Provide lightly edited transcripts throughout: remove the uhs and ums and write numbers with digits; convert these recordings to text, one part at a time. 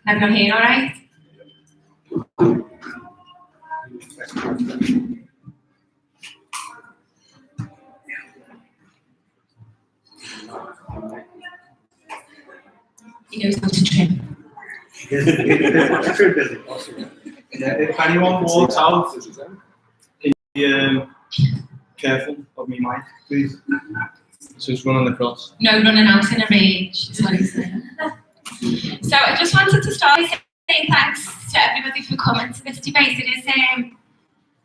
Everyone here all right? He knows how to trim. If anyone walks out, be careful of me, Mike, please. So it's running across. No running out in a rage, is what he's saying. So I just wanted to start by saying thanks to everybody for coming to this debate. It is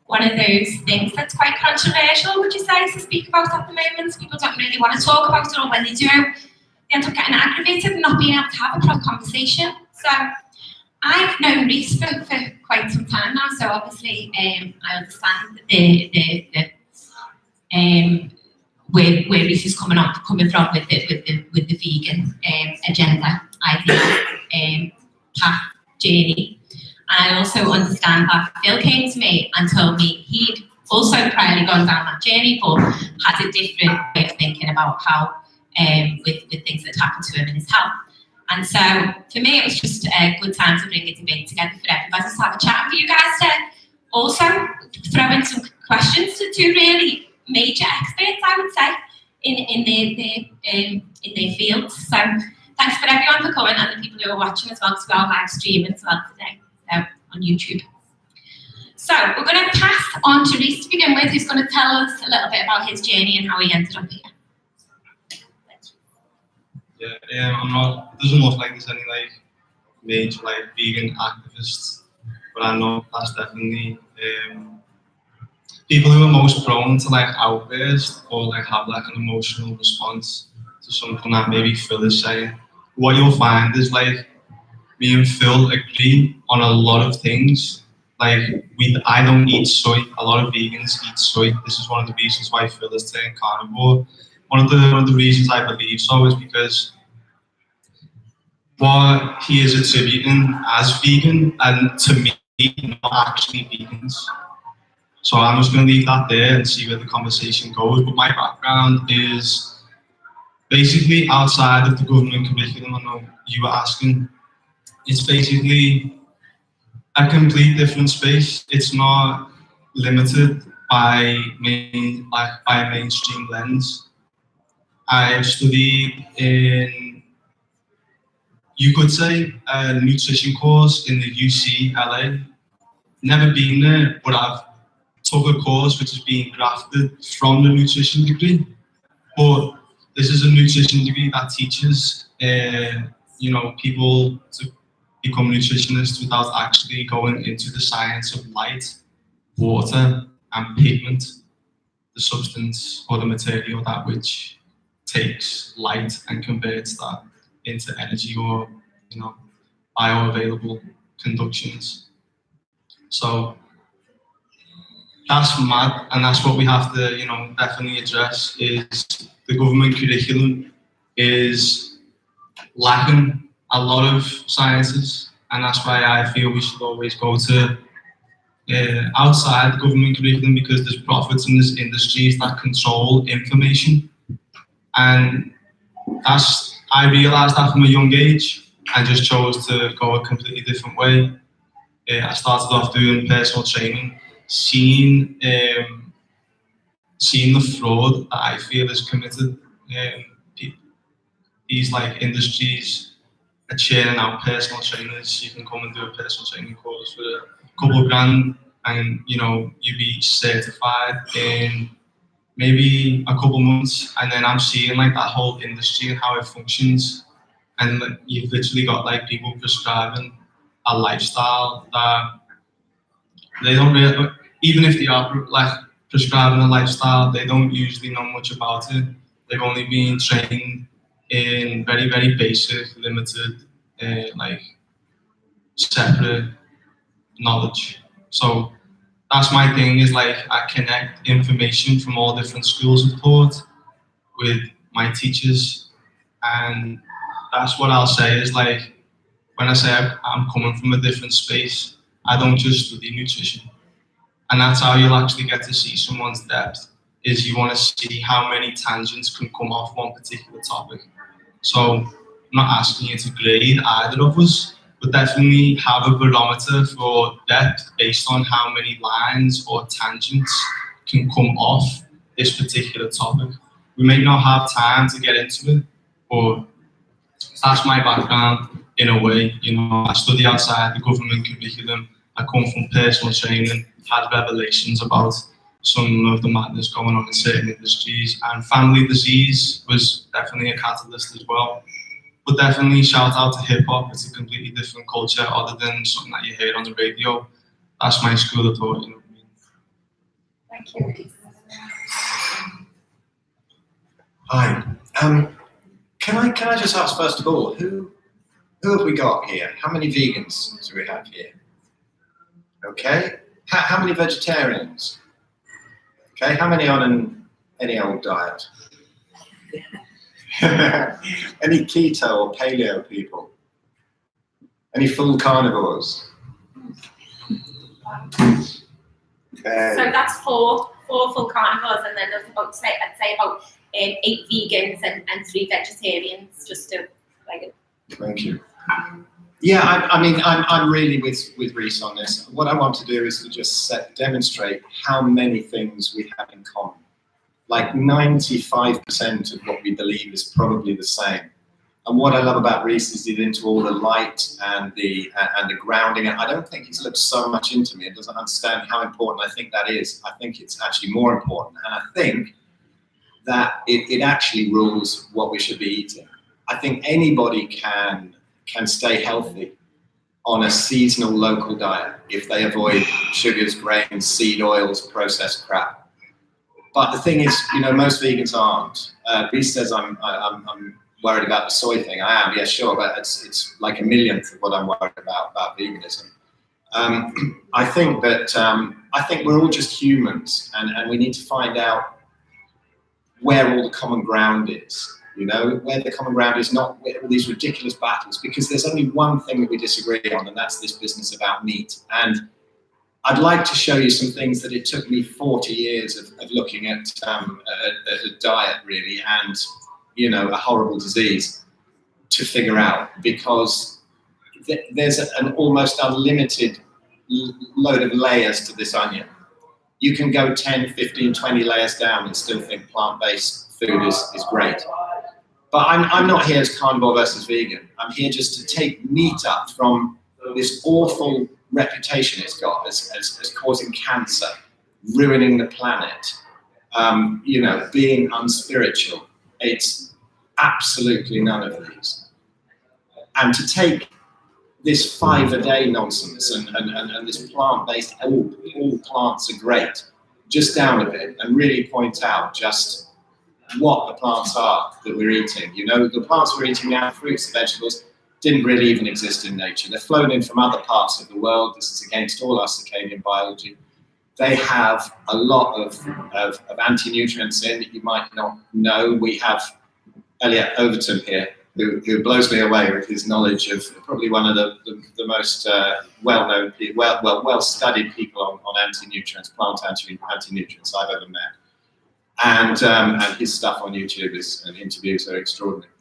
one of those things that's quite controversial, would you say, to speak about at the moment. People don't really want to talk about it, or when they do, they end up getting aggravated and not being able to have a proper conversation. So I've known Reiss for quite some time now, so obviously I understand where Reiss is coming from with the vegan agenda, idea, path, journey. And I also understand that Phil came to me and told me he'd also priorly gone down that journey, but had a different way of thinking about how, with things that happened to him in his health. And so, for me, it was just a good time to bring a debate together for everybody to have a chat, and for you guys to also throw in some questions to two really major experts, I would say, in their fields. So, thanks for everyone for coming, and the people who are watching as well, to our live stream as well today on YouTube. So, we're going to pass on to Reiss to begin with, who's going to tell us a little bit about his journey and how he ended up here. Yeah, it doesn't look like there's any major vegan activists, but I know that's definitely people who are most prone to outburst or have an emotional response to something that maybe Phil is saying. What you'll find is me and Phil agree on a lot of things. I don't eat soy. A lot of vegans eat soy. This is one of the reasons why Phil is turned carnivore. One of the reasons I believe so is because what he is attributing as vegan, and to me, not actually vegans. So I'm just going to leave that there and see where the conversation goes. But my background is basically outside of the government curriculum. I know you were asking. It's basically a complete different space. It's not limited by a mainstream lens. I've studied in, you could say, a nutrition course in the UC LA. Never been there, but I've took a course which is being grafted from the nutrition degree. But this is a nutrition degree that teaches, people to become nutritionists without actually going into the science of light, water, and pigment, the substance or the material that which takes light and converts that into energy or, bioavailable conductions. So that's mad, and that's what we have to, definitely address. Is the government curriculum is lacking a lot of sciences, and that's why I feel we should always go to outside the government curriculum, because there's profits in this industries that control information, and I realised that from a young age. I just chose to go a completely different way. I started off doing personal training, seeing the fraud that I feel is committed. These industries are churning out personal trainers. You can come and do a personal training course for a couple of grand, and you'll be certified in maybe a couple months. And then I'm seeing that whole industry and how it functions, and you've literally got people prescribing a lifestyle that they don't really, even if they are prescribing a lifestyle, they don't usually know much about it. They've only been trained in very, very basic, limited, separate knowledge. So that's my thing, is I connect information from all different schools of thought with my teachers, and that's what I'll say is when I say I'm coming from a different space, I don't just study nutrition. And that's how you'll actually get to see someone's depth, is you want to see how many tangents can come off one particular topic. So I'm not asking you to grade either of us, but definitely have a barometer for depth based on how many lines or tangents can come off this particular topic. We may not have time to get into it, but that's my background in a way. You know, I study outside the government curriculum. I come from personal training, had revelations about some of the madness going on in certain industries, and family disease was definitely a catalyst as well. But definitely shout out to hip hop. It's a completely different culture other than something that you hear on the radio. That's my school of thought, you know what I mean? Thank you, Reiss. Hi. Can I just ask first of all, who have we got here? How many vegans do we have here? Okay. How many vegetarians? Okay. How many on any old diet? Any keto or paleo people? Any full carnivores? Okay. So that's four full carnivores, and then there's about I'd say about 8 vegans and 3 vegetarians, just to like. Thank you. Yeah, I mean, I'm really with Reiss on this. What I want to do is to just demonstrate how many things we have in common. Like 95% of what we believe is probably the same. And what I love about Reiss is he's into all the light and the grounding. And I don't think he's looked so much into me and doesn't understand how important I think that is. I think it's actually more important. And I think that it actually rules what we should be eating. I think anybody can stay healthy on a seasonal local diet if they avoid sugars, grains, seed oils, processed crap. But the thing is, you know, most vegans aren't. Reiss says I'm worried about the soy thing. I am, yeah, sure, but it's like a millionth of what I'm worried about veganism. I think we're all just humans, and we need to find out where all the common ground is. You know, where the common ground is not all these ridiculous battles, because there's only one thing that we disagree on, and that's this business about meat. And I'd like to show you some things that it took me 40 years of looking at a diet, really, and, you know, a horrible disease to figure out, because there's an almost unlimited load of layers to this onion. You can go 10, 15, 20 layers down and still think plant-based food is great. But I'm not here as carnivore versus vegan. I'm here just to take meat up from this awful reputation it's got as causing cancer, ruining the planet, you know, being unspiritual. It's absolutely none of these. And to take this 5-a-day nonsense and this plant-based, all plants are great, just down a bit and really point out just what the plants are that we're eating. You know, the plants we're eating now, fruits and vegetables, didn't really even exist in nature. They're flown in from other parts of the world. This is against all our circadian biology. They have a lot of anti-nutrients in that you might not know. We have Elliot Overton here, who blows me away with his knowledge of probably one of the most well-known, well-studied people on anti-nutrients, plant anti-nutrients I've ever met. And his stuff on YouTube and interviews are extraordinary.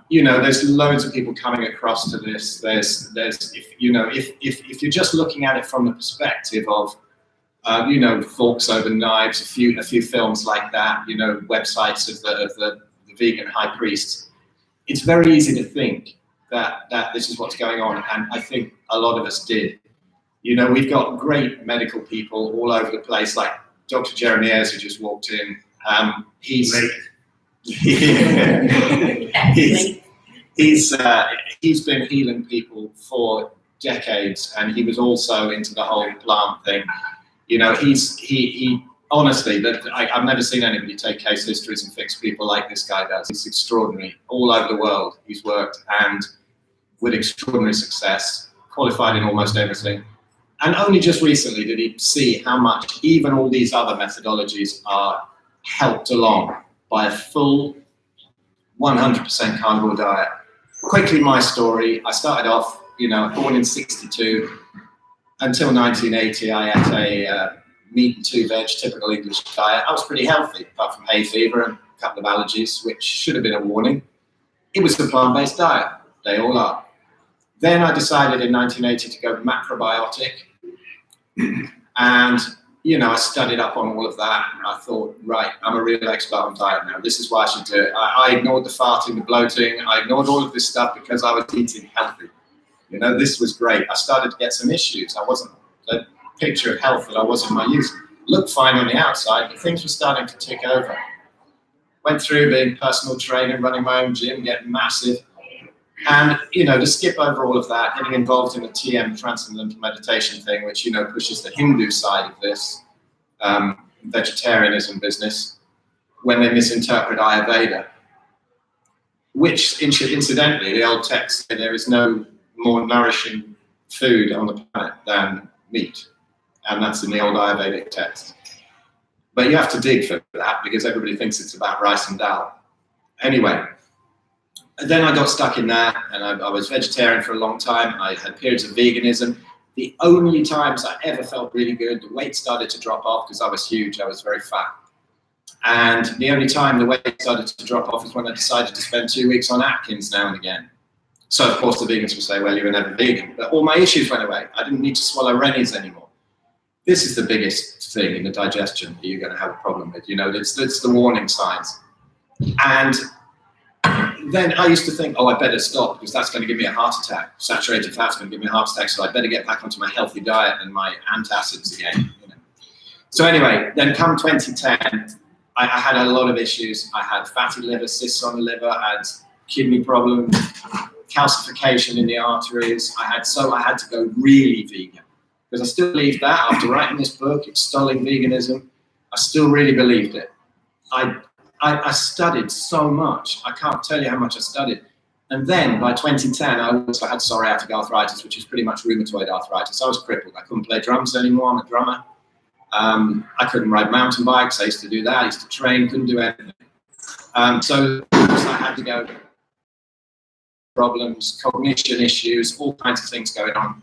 You know, there's loads of people coming across to this. There's if you're just looking at it from the perspective of you know, forks over knives, a few films like that, you know, websites of the vegan high priests, it's very easy to think that this is what's going on, and I think a lot of us did. You know, we've got great medical people all over the place, like Dr. Jeremy Ayres, who just walked in. He's been healing people for decades, and he was also into the whole plant thing. You know, he honestly, I've never seen anybody take case histories and fix people like this guy does. It's extraordinary. All over the world he's worked, and with extraordinary success, qualified in almost everything. And only just recently did he see how much even all these other methodologies are helped along by a full 100% carnivore diet. Quickly, my story. I started off, you know, born in '62. Until 1980, I ate a meat and 2 veg, typical English diet. I was pretty healthy, apart from hay fever and a couple of allergies, which should have been a warning. It was a plant-based diet. They all are. Then I decided in 1980 to go macrobiotic. And, you know, I studied up on all of that. And I thought, right, I'm a real expert on diet now. This is why I should do it. I ignored the farting, the bloating. I ignored all of this stuff because I was eating healthy. You know, this was great. I started to get some issues. I wasn't the picture of health that I was in my youth. Looked fine on the outside, but things were starting to tick over. Went through being personal trainer, running my own gym, getting massive. And, you know, to skip over all of that, getting involved in the TM, Transcendental Meditation thing, which, you know, pushes the Hindu side of this vegetarianism business, when they misinterpret Ayurveda, which, incidentally, the old text say there is no more nourishing food on the planet than meat. And that's in the old Ayurvedic text. But you have to dig for that because everybody thinks it's about rice and dal. Anyway, then I got stuck in that, and I was vegetarian for a long time. I had periods of veganism. The only times I ever felt really good, the weight started to drop off because I was huge, I was very fat. And the only time the weight started to drop off is when I decided to spend 2 weeks on Atkins now and again. So of course the vegans will say, well, you were never vegan. But all my issues went away. I didn't need to swallow Rennies anymore. This is the biggest thing in the digestion that you're going to have a problem with. You know, it's the warning signs. And then I used to think, oh, I better stop because that's going to give me a heart attack. Saturated fat's going to give me a heart attack, so I better get back onto my healthy diet and my antacids again. You know. So anyway, then come 2010, I had a lot of issues. I had fatty liver, cysts on the liver, I had kidney problems, calcification in the arteries. I had to go really vegan because I still believed that after writing this book, Extolling Veganism. I still really believed it. I studied so much. I can't tell you how much I studied. And then by 2010, I also had psoriatic arthritis, which is pretty much rheumatoid arthritis. I was crippled. I couldn't play drums anymore. I'm a drummer. I couldn't ride mountain bikes. I used to do that. I used to train, couldn't do anything. So I had to go. Problems, cognition issues, all kinds of things going on.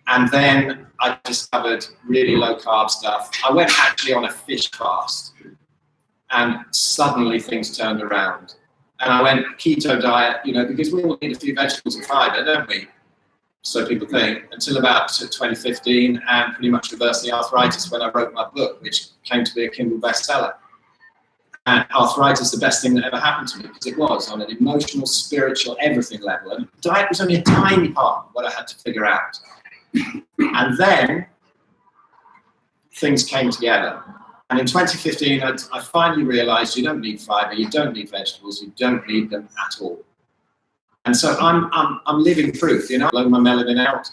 And then I discovered really low carb stuff. I went actually on a fish fast. And suddenly things turned around. And I went keto diet, you know, because we all need a few vegetables and fiber, don't we? So people think, until about 2015, and pretty much reversed the arthritis when I wrote my book, which came to be a Kindle bestseller. And arthritis, the best thing that ever happened to me, because it was on an emotional, spiritual, everything level. And diet was only a tiny part of what I had to figure out. And then things came together. And in 2015, I finally realized you don't need fiber, you don't need vegetables, you don't need them at all. And so I'm living proof, you know, I blow my melanin out.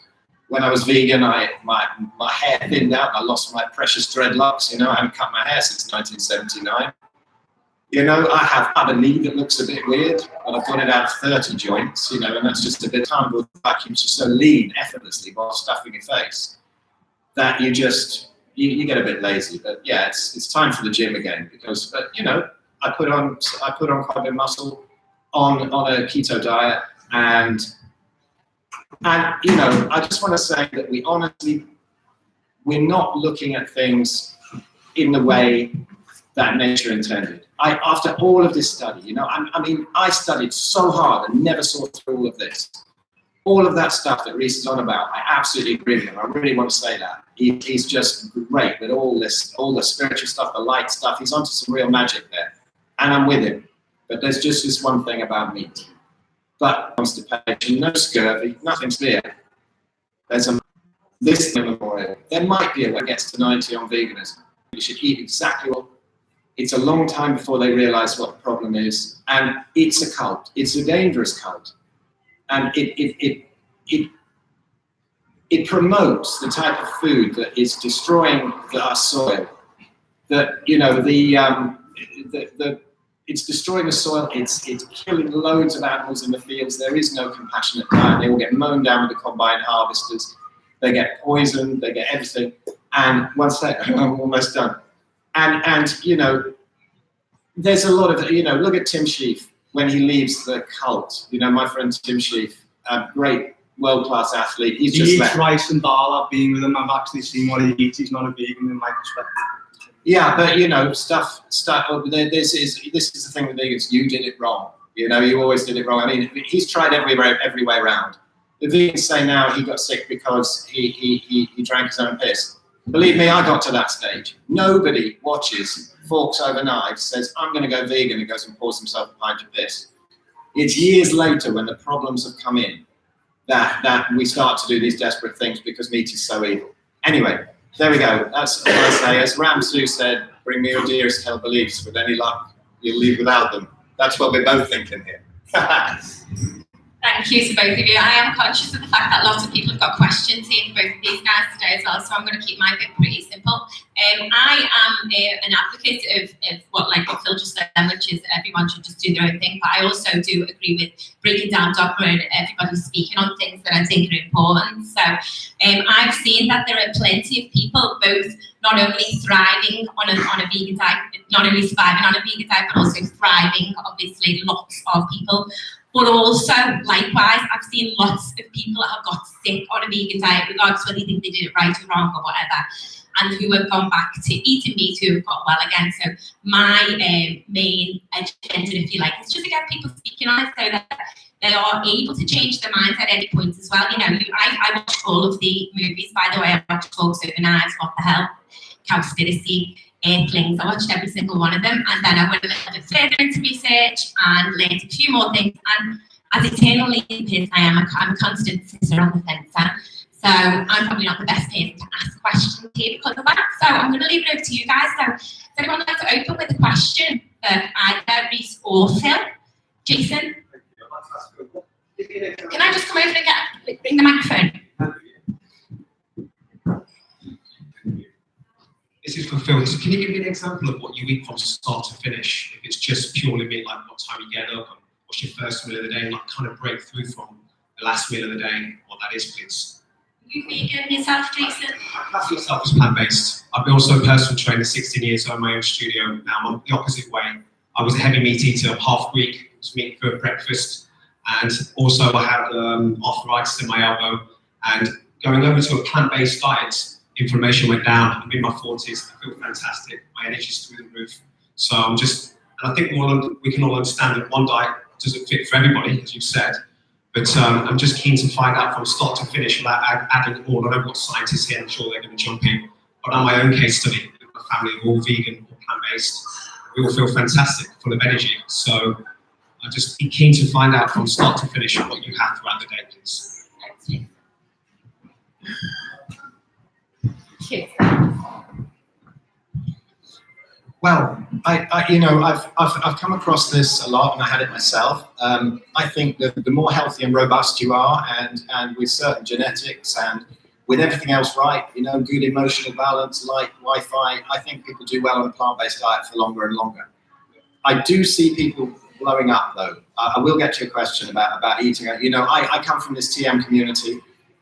When I was vegan, my hair thinned out, I lost my precious dreadlocks, you know, I haven't cut my hair since 1979. You know, I have a knee that looks a bit weird, but I've got it out of 30 joints, you know, and that's just a bit of time with vacuums just so lean effortlessly while stuffing your face that you just, you get a bit lazy. But yeah, it's time for the gym again because, but you know, I put on quite a bit of muscle on a keto diet, and you know, I just want to say that we're not looking at things in the way that nature intended. After all of this study, you know, I mean, I studied so hard and never saw through all of this. All of that stuff that Reiss is on about, I absolutely agree with him. I really want to say that. He's just great with all the spiritual stuff, the light stuff. He's onto some real magic there. And I'm with him. But there's just this one thing about meat. But constipation, no scurvy, nothing severe. There's this memorial. There might be a way that gets to 90 on veganism. You should eat exactly what. It's a long time before they realize what the problem is. And it's a cult. It's a dangerous cult. And it promotes the type of food that is destroying our soil. That, you know, it's destroying the soil. It's killing loads of animals in the fields. There is no compassionate diet. They all get mown down with the combine harvesters. They get poisoned. They get everything. And one second, I'm almost done. And you know, there's a lot of, you know, look at Tim Sheaf when he leaves the cult. You know, my friend Tim Sheaf, a great world-class athlete. He eats rice and dal. I've been with him. I've actually seen what he eats. He's not a vegan in my perspective. Yeah, but you know, stuff. This is the thing with vegans. You did it wrong. You know, you always did it wrong. I mean, he's tried every way around. The vegans say now he got sick because he drank his own piss. Believe me, I got to that stage. Nobody watches Forks Over Knives, says, I'm going to go vegan, and goes and pours himself a pint of piss. It's years later when the problems have come in that we start to do these desperate things because meat is so evil. Anyway, there we go. That's what I say. As Ramsu said, bring me your dearest held beliefs. With any luck, you'll leave without them. That's what we're both thinking here. Thank you to both of you. I am conscious of the fact that lots of people have got questions here for both of these guys today as well, so I'm going to keep my bit pretty simple. I am an advocate of what Phil just said, which is everyone should just do their own thing, but I also do agree with breaking down dogma and everybody speaking on things that I think are important. So I've seen that there are plenty of people both not only thriving on a vegan diet, not only surviving on a vegan diet, but also thriving, obviously, lots of people. But also, likewise, I've seen lots of people that have got sick on a vegan diet, regardless whether they think they did it right or wrong or whatever, and who have gone back to eating meat, who have got well again. So my main agenda, if you like, is just to get people speaking on it so that they are able to change their minds at any point as well. You know, I watched all of the movies, by the way. I watched Forks Over Knives, What the Hell, Cowspiracy, Earthlings. I watched every single one of them, and then I went a little bit further into research and learned a few more things. And as eternal leapers, I'm a constant sister on the fence. So I'm probably not the best person to ask questions here because of that. So I'm going to leave it over to you guys. So does anyone like to open with a question for either Reiss or Phil? Jason? Can I just come over and bring the microphone? This is for Phil. So can you give me an example of what you eat from start to finish? If it's just purely meat, like what time you get up, and what's your first meal of the day, like kind of break through from the last meal of the day, what that is, please. You vegan yourself, Jason? I class myself as plant-based. I've been also a personal trainer 16 years, so I own my own studio. Now I'm the opposite way. I was a heavy meat eater, half Greek, was meat for breakfast, and also I had arthritis in my elbow. And going over to a plant-based diet, inflammation went down. I'm in my 40s. I feel fantastic. My energy's through the roof. So and I think we can all understand that one diet doesn't fit for everybody, as you've said. But I'm just keen to find out from start to finish without adding all. I know what scientists here, I'm sure they're going to jump in. But on my own case study, my family are all vegan or plant-based. We all feel fantastic, full of energy. So I'm just keen to find out from start to finish what you have throughout the day, please. Well, I've come across this a lot, and I had it myself. I think that the more healthy and robust you are, and with certain genetics and with everything else right, good emotional balance, light, Wi-Fi, I think people do well on a plant-based diet for longer and longer. I do see people blowing up, though. I will get to your question about eating. I come from this TM community.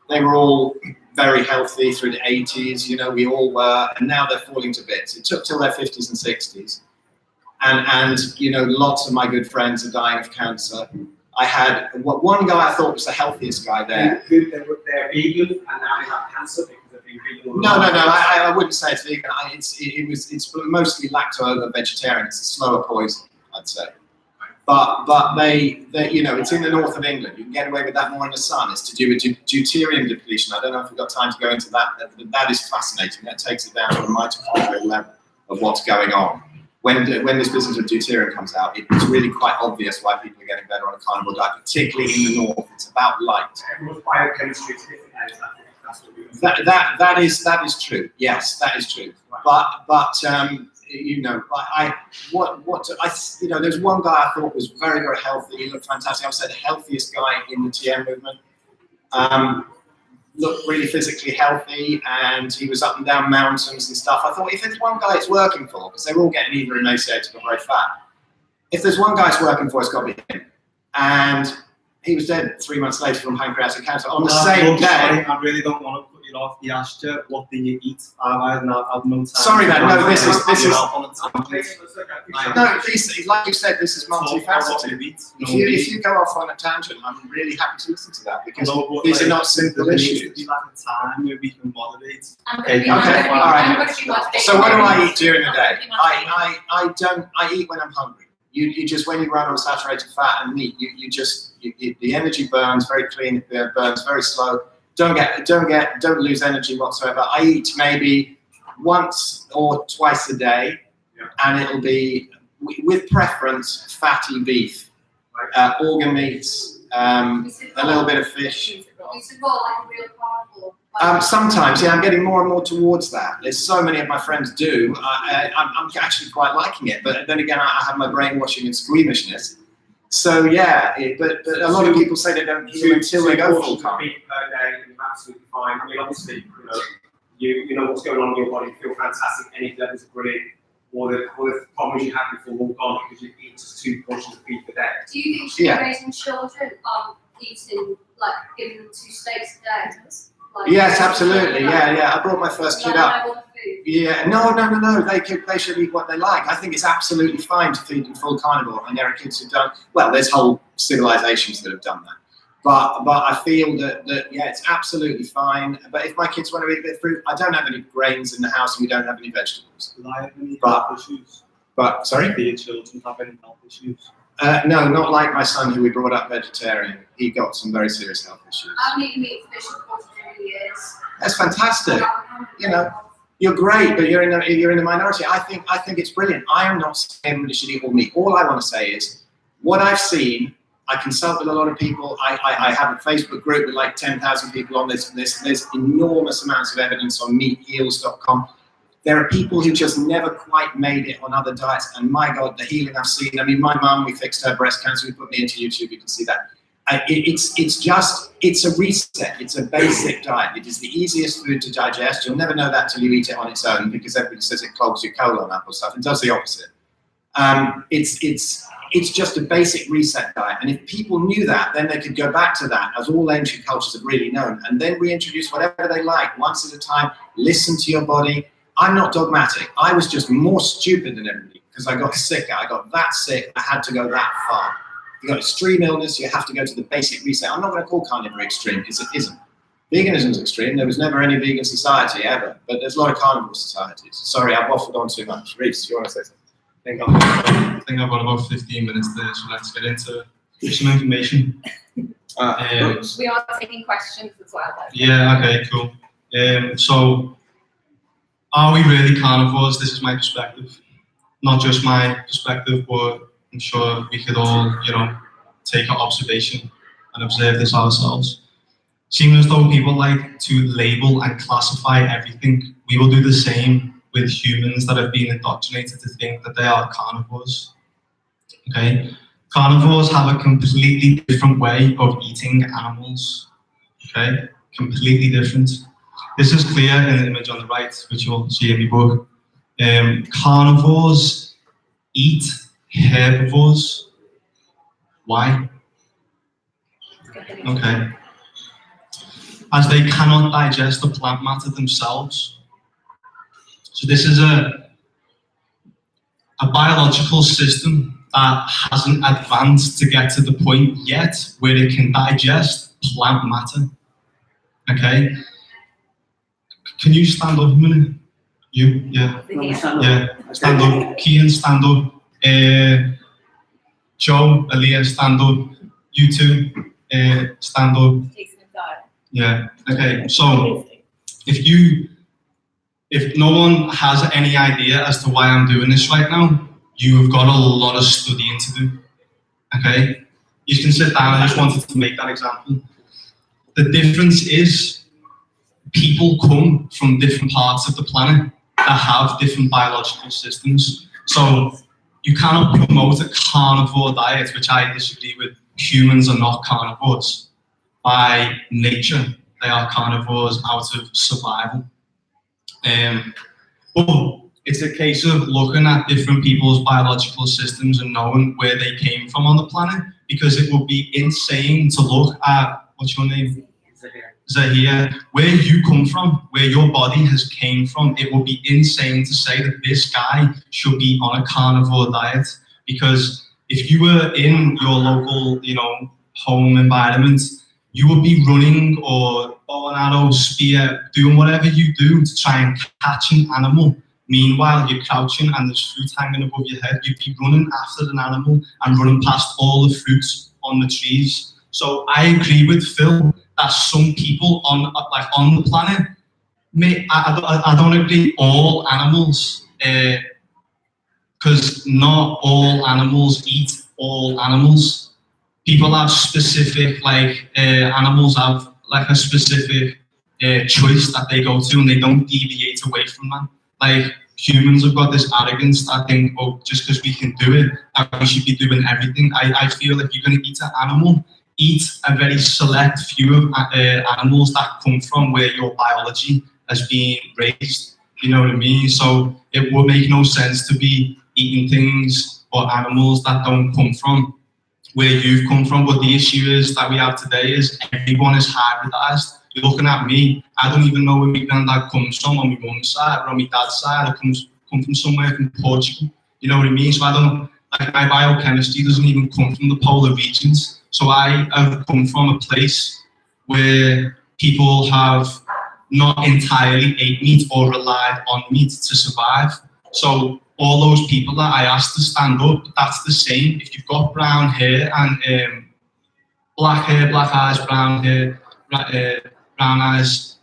They were all very healthy through the 80s, we all were, and now they're falling to bits. It took till their 50s and 60s. And lots of my good friends are dying of cancer. I had one guy I thought was the healthiest guy there. They're vegan and now they have cancer because they've been vegan. No, I wouldn't say it's vegan. It's mostly lacto-ovo-vegetarian. It's a slower poison, I'd say. But they it's in the north of England. You can get away with that more in the sun. It's to do with deuterium depletion. I don't know if we've got time to go into that. That is fascinating. That takes it down to the mitochondrial level of what's going on. When this business of deuterium comes out, it's really quite obvious why people are getting better on a carnivore diet, particularly in the north. It's about light. Everyone's biochemistry is different. That is true. Yes, that is true. But there's one guy I thought was very, very healthy. He looked fantastic. I would say the healthiest guy in the TM movement. Looked really physically healthy, and he was up and down mountains and stuff. I thought, if there's one guy it's working for, because they're all getting either emaciated or very fat. If there's one guy it's working for, it's got to be him. And he was dead 3 months later from pancreatic cancer on the same day. I really don't want to put you off. He asked you, what do you eat? I've no time. Sorry, man. No, this is. No, please, like you said, this is multifaceted. If you go off on a tangent, I'm really happy to listen to that, because these are not simple issues. Be like a time where we can moderate. Okay, all right. So what do I eat during the day? I eat when I'm hungry. You just, when you run on saturated fat and meat, you just the energy burns very clean. It burns very slow. Don't lose energy whatsoever. I eat maybe once or twice a day, and it'll be with preference fatty beef, organ meats, a little bit of fish. Is it more like a real carnivore? Sometimes, yeah, I'm getting more and more towards that. There's so many of my friends do. I'm actually quite liking it, but then again, I have my brainwashing and squeamishness. So yeah, but a lot of people say they don't heal until they go full carb. Per day is absolutely fine. I mean, obviously, you know what's going on in your body. You feel fantastic. Energy levels are brilliant. All the problems you had before will gone because you've eaten just 2 portions of beef a day. Do you think should be raising children eating, like, giving them 2 steaks a day? Like, Yes, absolutely. Yeah. I brought my first kid up. Yeah, no. They should eat what they like. I think it's absolutely fine to feed them full carnivore, and there are kids who've done well. There's whole civilizations that have done that. But I feel that yeah, it's absolutely fine. But if my kids want to eat a bit of fruit, I don't have any grains in the house, and we don't have any vegetables. Do I have any But- health issues? But sorry, Do your children have any health issues? no, not like my son who we brought up vegetarian. He got some very serious health issues. I haven't eaten meat fish for 43 years. That's fantastic. You know, you're great, but you're in the minority. I think it's brilliant. I am not saying everybody should eat all meat. All I want to say is what I've seen. I consult with a lot of people. I have a Facebook group with like 10,000 people on this. There's enormous amounts of evidence on meatheals.com. There are people who just never quite made it on other diets, and my God, the healing I've seen. I mean, my mum, we fixed her breast cancer. We put me into YouTube. You can see that. It's a reset. It's a basic diet. It is the easiest food to digest. You'll never know that till you eat it on its own, because everybody says it clogs your colon up or stuff. It does the opposite. It's just a basic reset diet. And if people knew that, then they could go back to that, as all ancient cultures have really known, and then reintroduce whatever they like once at a time. Listen to your body. I'm not dogmatic. I was just more stupid than everybody because I got sicker. I got that sick. I had to go that far. If you've got extreme illness, you have to go to the basic reset. I'm not going to call carnivore extreme because it isn't. Veganism is extreme. There was never any vegan society ever, but there's a lot of carnivore societies. Sorry, I've waffled on too much. Reiss, you want to say something? I think I've got about 15 minutes there, so let's get into some information. We are taking questions as well. Though. Yeah, okay, cool. So, are we really carnivores? This is my perspective. Not just my perspective, but I'm sure we could all, take our observation and observe this ourselves. Seeming as though people like to label and classify everything, we will do the same with humans that have been indoctrinated to think that they are carnivores. Okay? Carnivores have a completely different way of eating animals. Okay? Completely different. This is clear in the image on the right, which you'll see in my book. Carnivores eat herbivores. Why? Okay. As they cannot digest the plant matter themselves. So this is a biological system that hasn't advanced to get to the point yet where it can digest plant matter. Okay? Can you stand up a minute? You? Yeah. Yeah. Stand up. Kian, stand up. Joe, Aaliyah, stand up. You two, stand up. Yeah. Okay. So, if no one has any idea as to why I'm doing this right now, you have got a lot of studying to do. Okay? You can sit down. I just wanted to make that example. The difference is people come from different parts of the planet that have different biological systems. So you cannot promote a carnivore diet, which I disagree with. Humans are not carnivores. By nature, they are carnivores out of survival. But it's a case of looking at different people's biological systems and knowing where they came from on the planet, because it would be insane to look at, what's your name? Zahir, where you come from, where your body has came from. It would be insane to say that this guy should be on a carnivore diet, because if you were in your local, home environment, you would be running or bow and arrow, spear, doing whatever you do to try and catch an animal. Meanwhile, you're crouching and there's fruit hanging above your head. You'd be running after an animal and running past all the fruits on the trees. So I agree with Phil that some people on the planet, I don't agree all animals, because not all animals eat all animals. People have specific, animals have like a specific choice that they go to, and they don't deviate away from that. Like humans have got this arrogance that think, oh, just because we can do it, that we should be doing everything. I feel if you're going to eat an animal, eat a very select few of animals that come from where your biology has been raised. You know what I mean? So it would make no sense to be eating things or animals that don't come from where you've come from. But the issue is that we have today is everyone is hybridized. You're looking at me, I don't even know where my granddad comes from on my mum's side or on my dad's side. I come from somewhere from Portugal. You know what I mean? So I don't, like, my biochemistry doesn't even come from the polar regions. So I have come from a place where people have not entirely ate meat or relied on meat to survive. So all those people that I asked to stand up, that's the same. If you've got brown hair and black hair, black eyes, brown hair, brown eyes,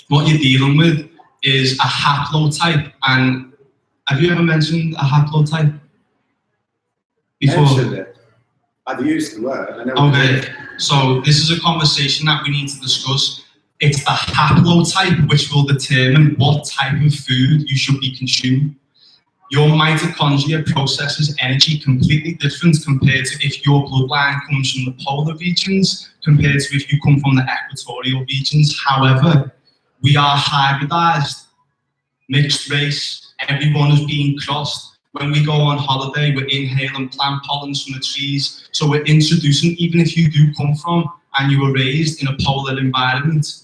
what you're dealing with is a haplotype. And have you ever mentioned a haplotype before? Mentioned it. I've used the word. I know. Okay, so this is a conversation that we need to discuss. It's the haplotype which will determine what type of food you should be consuming. Your mitochondria processes energy completely different compared to if your bloodline comes from the polar regions, compared to if you come from the equatorial regions. However, we are hybridized, mixed race, everyone is being crossed. When we go on holiday, we're inhaling plant pollens from the trees. So we're introducing, even if you do come from and you were raised in a polar environment,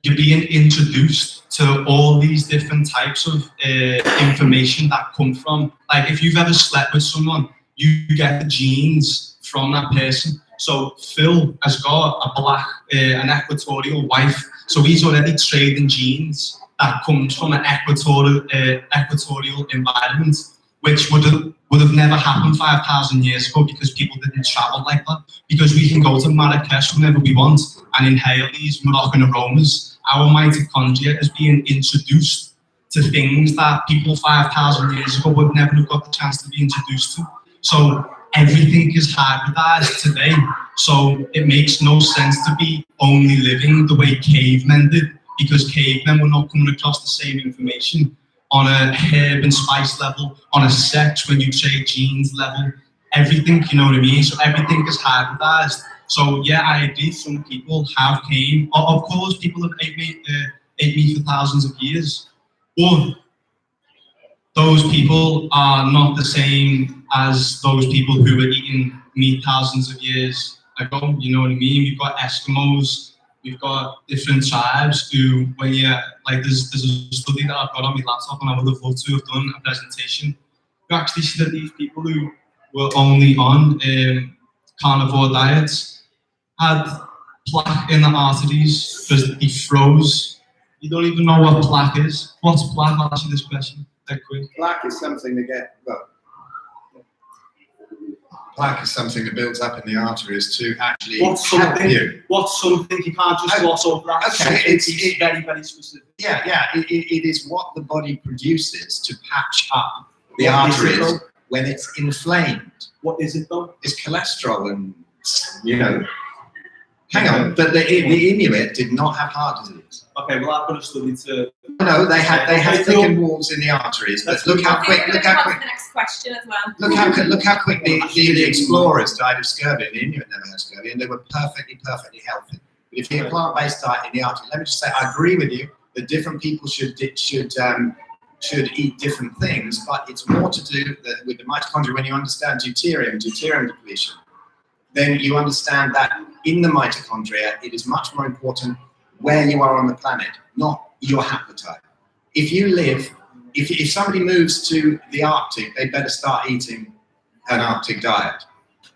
you're being introduced to all these different types of information that come from, like if you've ever slept with someone, you get the genes from that person. So Phil has got an equatorial wife, so he's already trading genes that comes from an equatorial environment, which would have never happened 5,000 years ago because people didn't travel like that. Because we can go to Marrakesh whenever we want and inhale these Moroccan aromas. Our mitochondria is being introduced to things that people 5,000 years ago would never have got the chance to be introduced to. So everything is hybridized today. So it makes no sense to be only living the way cavemen did, because cavemen were not coming across the same information on a herb and spice level, on a sex when you trade genes level, everything, you know what I mean? So everything is hybridized. So yeah, I agree, some people have came, of course people have ate meat for thousands of years, but those people are not the same as those people who were eating meat thousands of years ago, you know what I mean? We've got Eskimos, we've got different tribes who, when you, like there's a study that I've got on my laptop and I would have loved to have done a presentation. You actually see that these people who were only on carnivore diets had plaque in the arteries because they froze. You don't even know what plaque is. What's plaque? I'll ask you this question dead quick. Plaque is something that plaque is something that builds up in the arteries to actually help you. What's something you can't just gloss over that? Okay, it's very, very specific. Yeah, it is what the body produces to patch up the arteries when it's inflamed. What is it though? It's cholesterol and, you know. Hang on, but the Inuit did not have heart disease. Okay, well I've got a study to. No, they had thickened walls in the arteries. But look how quick. The next question as well. Look how quick the explorers died of scurvy. The Inuit never had scurvy, and they were perfectly healthy. But if you have plant-based diet in the Arctic, let me just say, I agree with you that different people should eat different things, but it's more to do with the mitochondria. When you understand deuterium depletion, then you understand that in the mitochondria, it is much more important where you are on the planet, not your haplotype. If somebody moves to the Arctic, they better start eating an Arctic diet,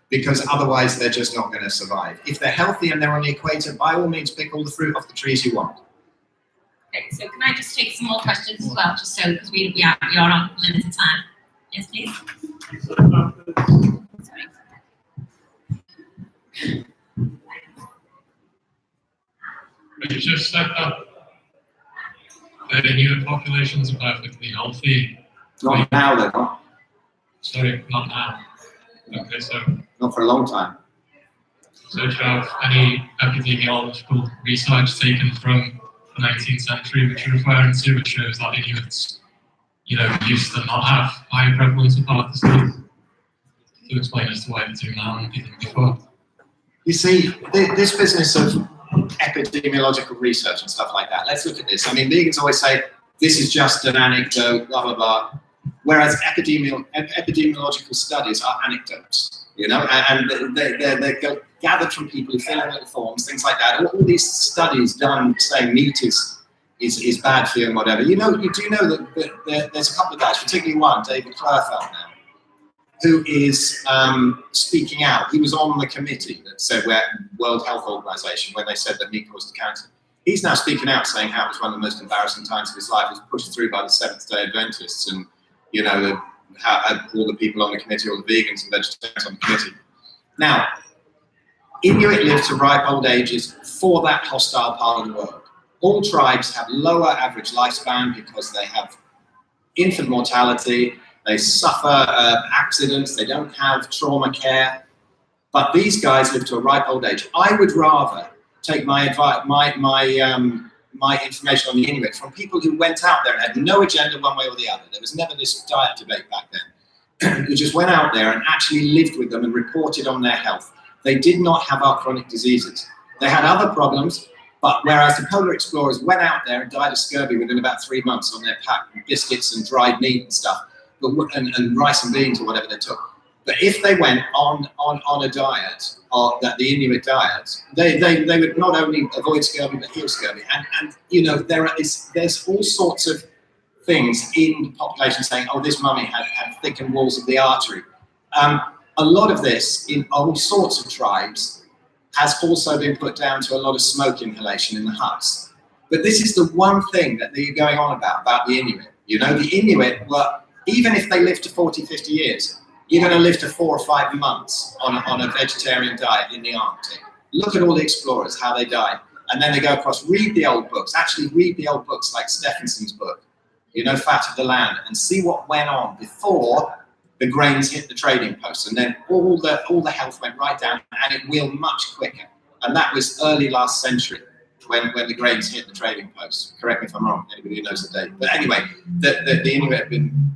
because otherwise they're just not going to survive. If they're healthy and they're on the equator, by all means, pick all the fruit off the trees you want. Okay, so can I just take some more questions as well, just so, because we are on limited time. Yes, please. Sorry. You just said that the Inuit populations are perfectly healthy. Not now, they're not. Sorry, not now. Okay, so Not for a long time. do you have any epidemiological research taken from the 19th century which you're referring to, which shows that Inuits, used to not have high prevalence of heart disease? To explain as to why they do now and didn't before. You see, this business of epidemiological research and stuff like that, let's look at this. I mean, vegans always say, this is just an anecdote, blah, blah, blah. Whereas epidemiological studies are anecdotes, and they're gathered from people who fill in little forms, things like that. All these studies done saying meat is bad for you and whatever. You do know that there's a couple of guys, particularly one, David Klurfeld now, who is speaking out. He was on the committee that said, World Health Organization, when they said that meat caused cancer. He's now speaking out saying how it was one of the most embarrassing times of his life. He was pushed through by the Seventh-day Adventists and, all the people on the committee, all the vegans and vegetarians on the committee. Now, Inuit live to ripe old ages for that hostile part of the world. All tribes have lower average lifespan because they have infant mortality, they suffer accidents, they don't have trauma care, but these guys live to a ripe old age. I would rather take my advice, my information on the Inuit from people who went out there and had no agenda one way or the other. There was never this diet debate back then. Who just went out there and actually lived with them and reported on their health. They did not have our chronic diseases. They had other problems, but whereas the polar explorers went out there and died of scurvy within about 3 months on their packed biscuits and dried meat and stuff, and rice and beans or whatever they took. But if they went on a diet, or that the Inuit diet, they would not only avoid scurvy but heal scurvy. And there's all sorts of things in the population saying, oh, this mummy had thickened walls of the artery. A lot of this in all sorts of tribes has also been put down to a lot of smoke inhalation in the huts. But this is the one thing that they're going on about the Inuit. The Inuit were, even if they live to 40, 50 years, you're going to live to 4 or 5 months on a vegetarian diet in the Arctic. Look at all the explorers, how they died. And then they go across, read the old books, actually read the old books like Stephenson's book, Fat of the Land, and see what went on before the grains hit the trading post. And then all the health went right down, and it will much quicker. And that was early last century when the grains hit the trading post. Correct me if I'm wrong, anybody who knows the date. But anyway, the Inuit have been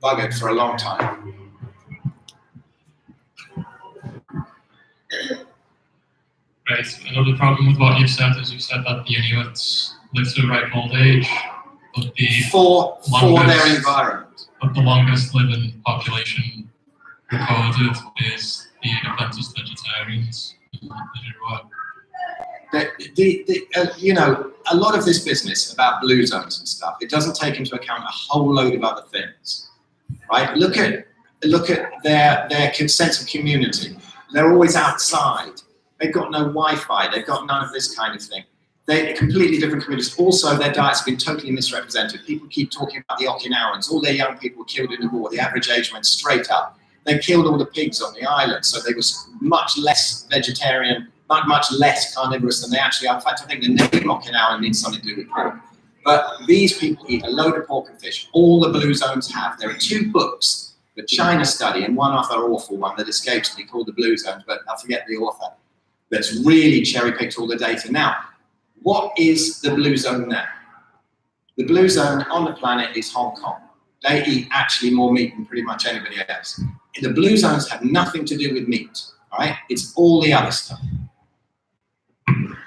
buggered for a long time. Right. Another problem with what you've said is you've said that the Inuits live to a ripe old age, but for their environment. But the longest living population recorded is the Adventist vegetarians. A lot of this business about blue zones and stuff, it doesn't take into account a whole load of other things, right? Look at their sense of community. They're always outside. They've got no Wi-Fi. They've got none of this kind of thing. They're completely different communities. Also, their diet's been totally misrepresented. People keep talking about the Okinawans. All their young people were killed in the war. The average age went straight up. They killed all the pigs on the island, so they were much less vegetarian, much less carnivorous than they actually are. In fact, I think the name Okinawan means something to do with pork. But these people eat a load of pork and fish. All the blue zones have. There are 2 books, the China study and one other awful one that escapes me called the Blue Zones, but I forget the author, that's really cherry-picked all the data. Now, what is the blue zone now? The blue zone on the planet is Hong Kong. They eat actually more meat than pretty much anybody else. The blue zones have nothing to do with meat, all right? It's all the other stuff. The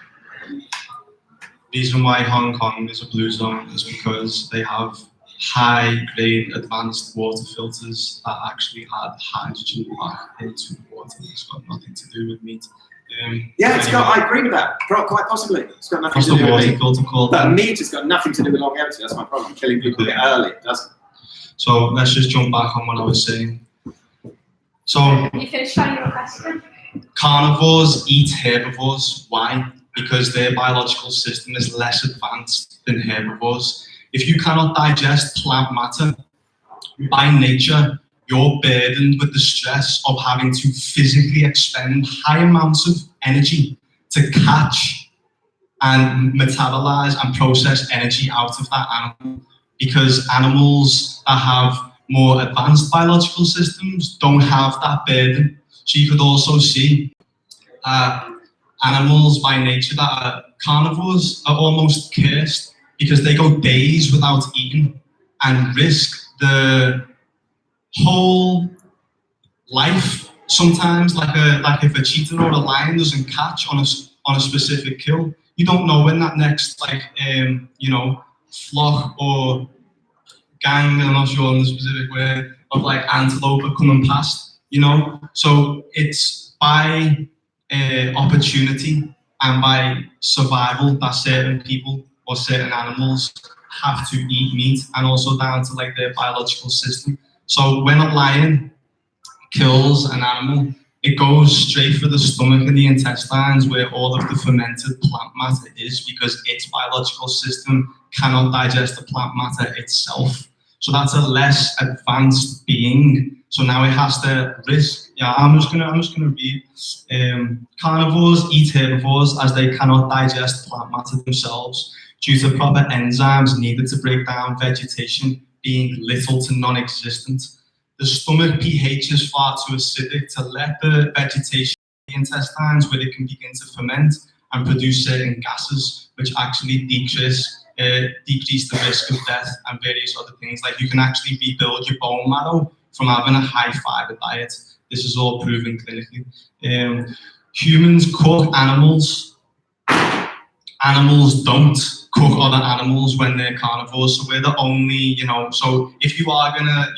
reason why Hong Kong is a blue zone is because they have high-grade advanced water filters that actually add hydrogen back into the water. It's got nothing to do with meat. I agree with that. Quite possibly. It's got nothing to do with meat. Filter called but meat has got nothing to do with longevity. That's my problem. Killing people a bit early, it doesn't. So let's just jump back on what I was saying. So Can you finish sharing your question? carnivores eat herbivores. Why? Because their biological system is less advanced than herbivores. If you cannot digest plant matter, by nature, you're burdened with the stress of having to physically expend high amounts of energy to catch and metabolize and process energy out of that animal, because animals that have more advanced biological systems don't have that burden. So you could also see animals by nature that are carnivores are almost cursed, because they go days without eating and risk the whole life sometimes, like if a cheetah or a lion doesn't catch on a specific kill, you don't know when that next flock or gang, I'm not sure on the specific word, of antelope are coming past, so it's by opportunity and by survival that certain people or certain animals have to eat meat, and also down to their biological system. So when a lion kills an animal, it goes straight for the stomach and the intestines, where all of the fermented plant matter is, because its biological system cannot digest the plant matter itself. So that's a less advanced being. So now it has to risk. Yeah, I'm just gonna read. Carnivores eat herbivores as they cannot digest plant matter themselves due to proper enzymes needed to break down vegetation being little to non-existent. The stomach pH is far too acidic to let the vegetation in the intestines, where it can begin to ferment and produce certain gases, which actually decrease the risk of death and various other things. Like, you can actually rebuild your bone marrow from having a high fiber diet. This is all proven clinically. Humans cook animals. Animals don't cook other animals when they're carnivores. So we're the only, so if you are gonna,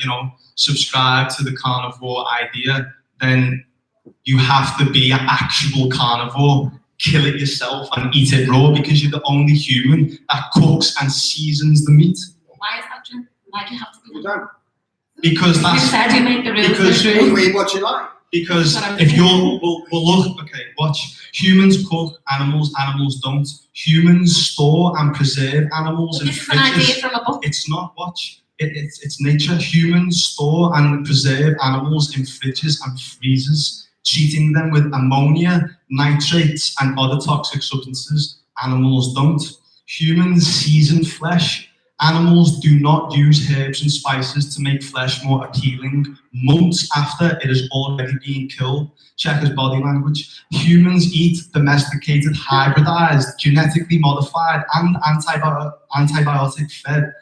subscribe to the carnivore idea, then you have to be an actual carnivore. Kill it yourself and eat it raw, because you're the only human that cooks and seasons the meat. Why is that true? Why do you have to do You that? don't. Because that's You said you make the rules. because they're true. Read what you like. Because if you're, well, look, okay, watch. Humans cook animals, animals don't. Humans store and preserve animals in This is an idea fridges. from a book. It's not, watch. It's nature. Humans store and preserve animals in fridges and freezers, treating them with ammonia, nitrates, and other toxic substances. Animals don't. Humans season flesh. Animals do not use herbs and spices to make flesh more appealing months after it has already been killed. Check his body language. Humans eat domesticated, hybridized, genetically modified, and antibiotic-fed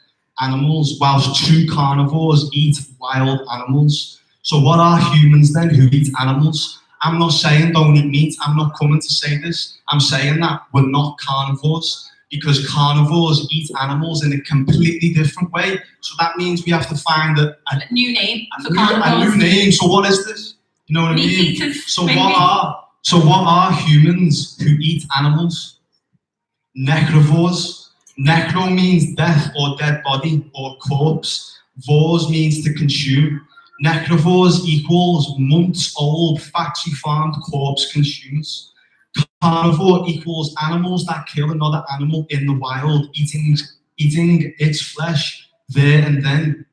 animals, whilst true carnivores eat wild animals. So what are humans then who eat animals? I'm not saying don't eat meat. I'm not coming to say this. I'm saying that we're not carnivores, because carnivores eat animals in a completely different way. So that means we have to find a New name for new carnivores. name. So what is this? You know what I Meat mean? eaters, So maybe. what are humans who eat animals? Necrovores. Necro means death or dead body or corpse. Vores means to consume. Necrovores equals months old factory farmed corpse consumers. Carnivore equals animals that kill another animal in the wild, eating its flesh there and then,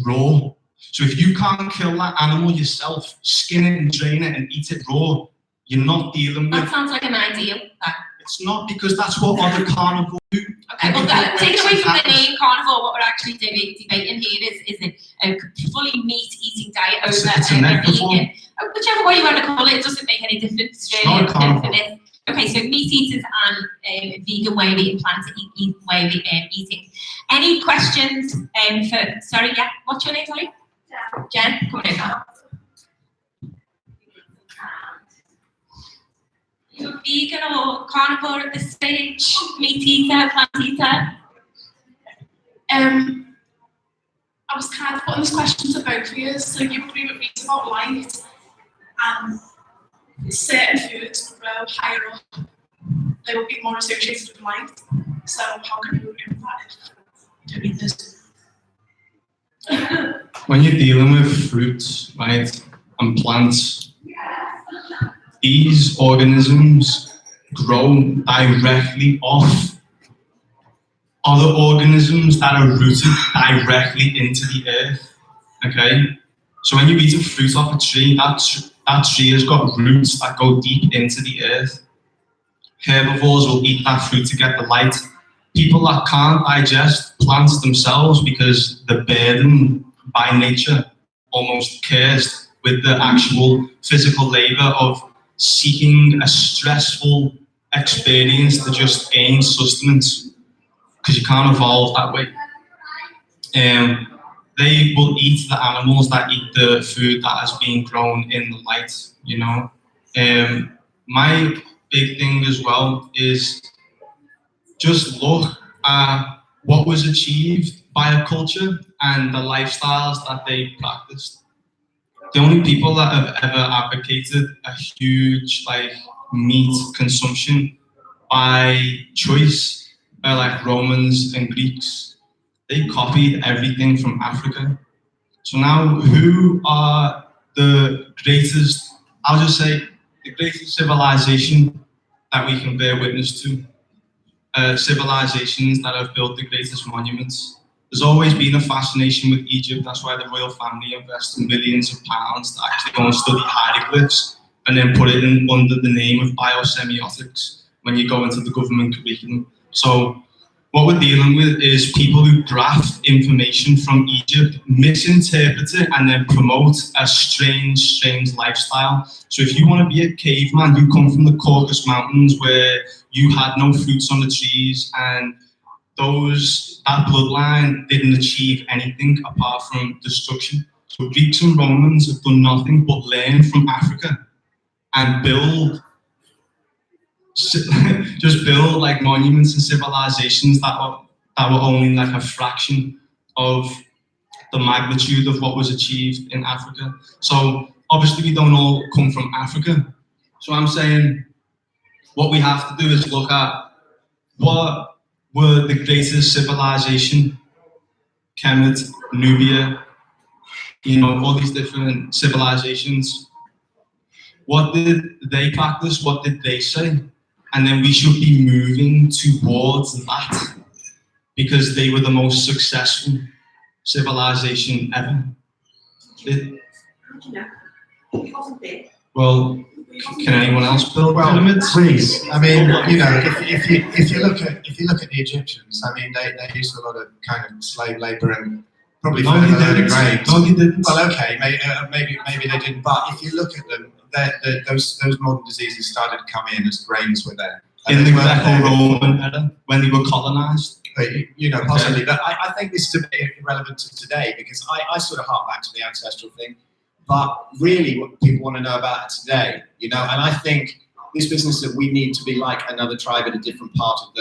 raw. So if you can't kill that animal yourself, skin it and drain it and eat it raw, you're not dealing with. That sounds like an ideal. It's not, because that's what other carnivores do. Okay, well, take it away from the name carnivore. What we're actually debating here is a fully meat-eating diet over It's a a necrovore. vegan. Whichever way you want to call it, it doesn't make any difference It's really. not a carnivore. For this. Okay, so meat eaters and vegan way of eating, plant way of eating. Any questions? Sorry, yeah. What's your name, sorry? Jen. Come on over. You're vegan or carnivore at this stage? Meat eater, plant eater? I was kind of putting this question to both of you. So you agree with me about light, and certain foods would grow higher up. They would be more associated with light. So how can you agree with that if you don't eat this? When you're dealing with fruits, right, and plants, these organisms grow directly off other organisms that are rooted directly into the earth. Okay? So when you eat a fruit off a tree, that tree has got roots that go deep into the earth. herbivores will eat that fruit to get the light. People that can't digest plants themselves because they're burdened by nature, almost cursed with the actual physical labor of seeking a stressful experience to just gain sustenance, because you can't evolve that way. They will eat the animals that eat the food that has been grown in the light, you know. My big thing as well is just look at what was achieved by a culture and the lifestyles that they practiced. The only people that have ever advocated a huge meat consumption by choice are like Romans and Greeks. They copied everything from Africa. So now, who are the greatest, I'll just say, the greatest civilization that we can bear witness to? Civilizations that have built the greatest monuments. There's always been a fascination with Egypt. That's why the royal family invested millions of pounds to actually go and study hieroglyphs and then put it in under the name of biosemiotics when you go into the government curriculum. So what we're dealing with is people who graft information from Egypt, misinterpret it, and then promote a strange lifestyle. So if you want to be a caveman, you come from the Caucasus Mountains where you had no fruits on the trees, and that bloodline didn't achieve anything apart from destruction. So Greeks and Romans have done nothing but learn from Africa and build monuments and civilizations that were only like a fraction of the magnitude of what was achieved in Africa. So obviously we don't all come from Africa. So I'm saying what we have to do is look at what were the greatest civilization, Kemet, Nubia, all these different civilizations. What did they practice? What did they say? And then we should be moving towards that because they were the most successful civilization ever. Well, can anyone else build pyramids? Please. I mean, if you look at the Egyptians, I mean, they used a lot of kind of slave labor and probably for a load of grains. No, you didn't. Well, okay, maybe they didn't. But if you look at them, those modern diseases started to come in as grains were there. In the Greco-Roman era, when they were colonized. Possibly. But I think this is a bit irrelevant to today because I sort of hark back to the ancestral thing. But really, what people want to know about it today, and I think this business that we need to be like another tribe in a different part of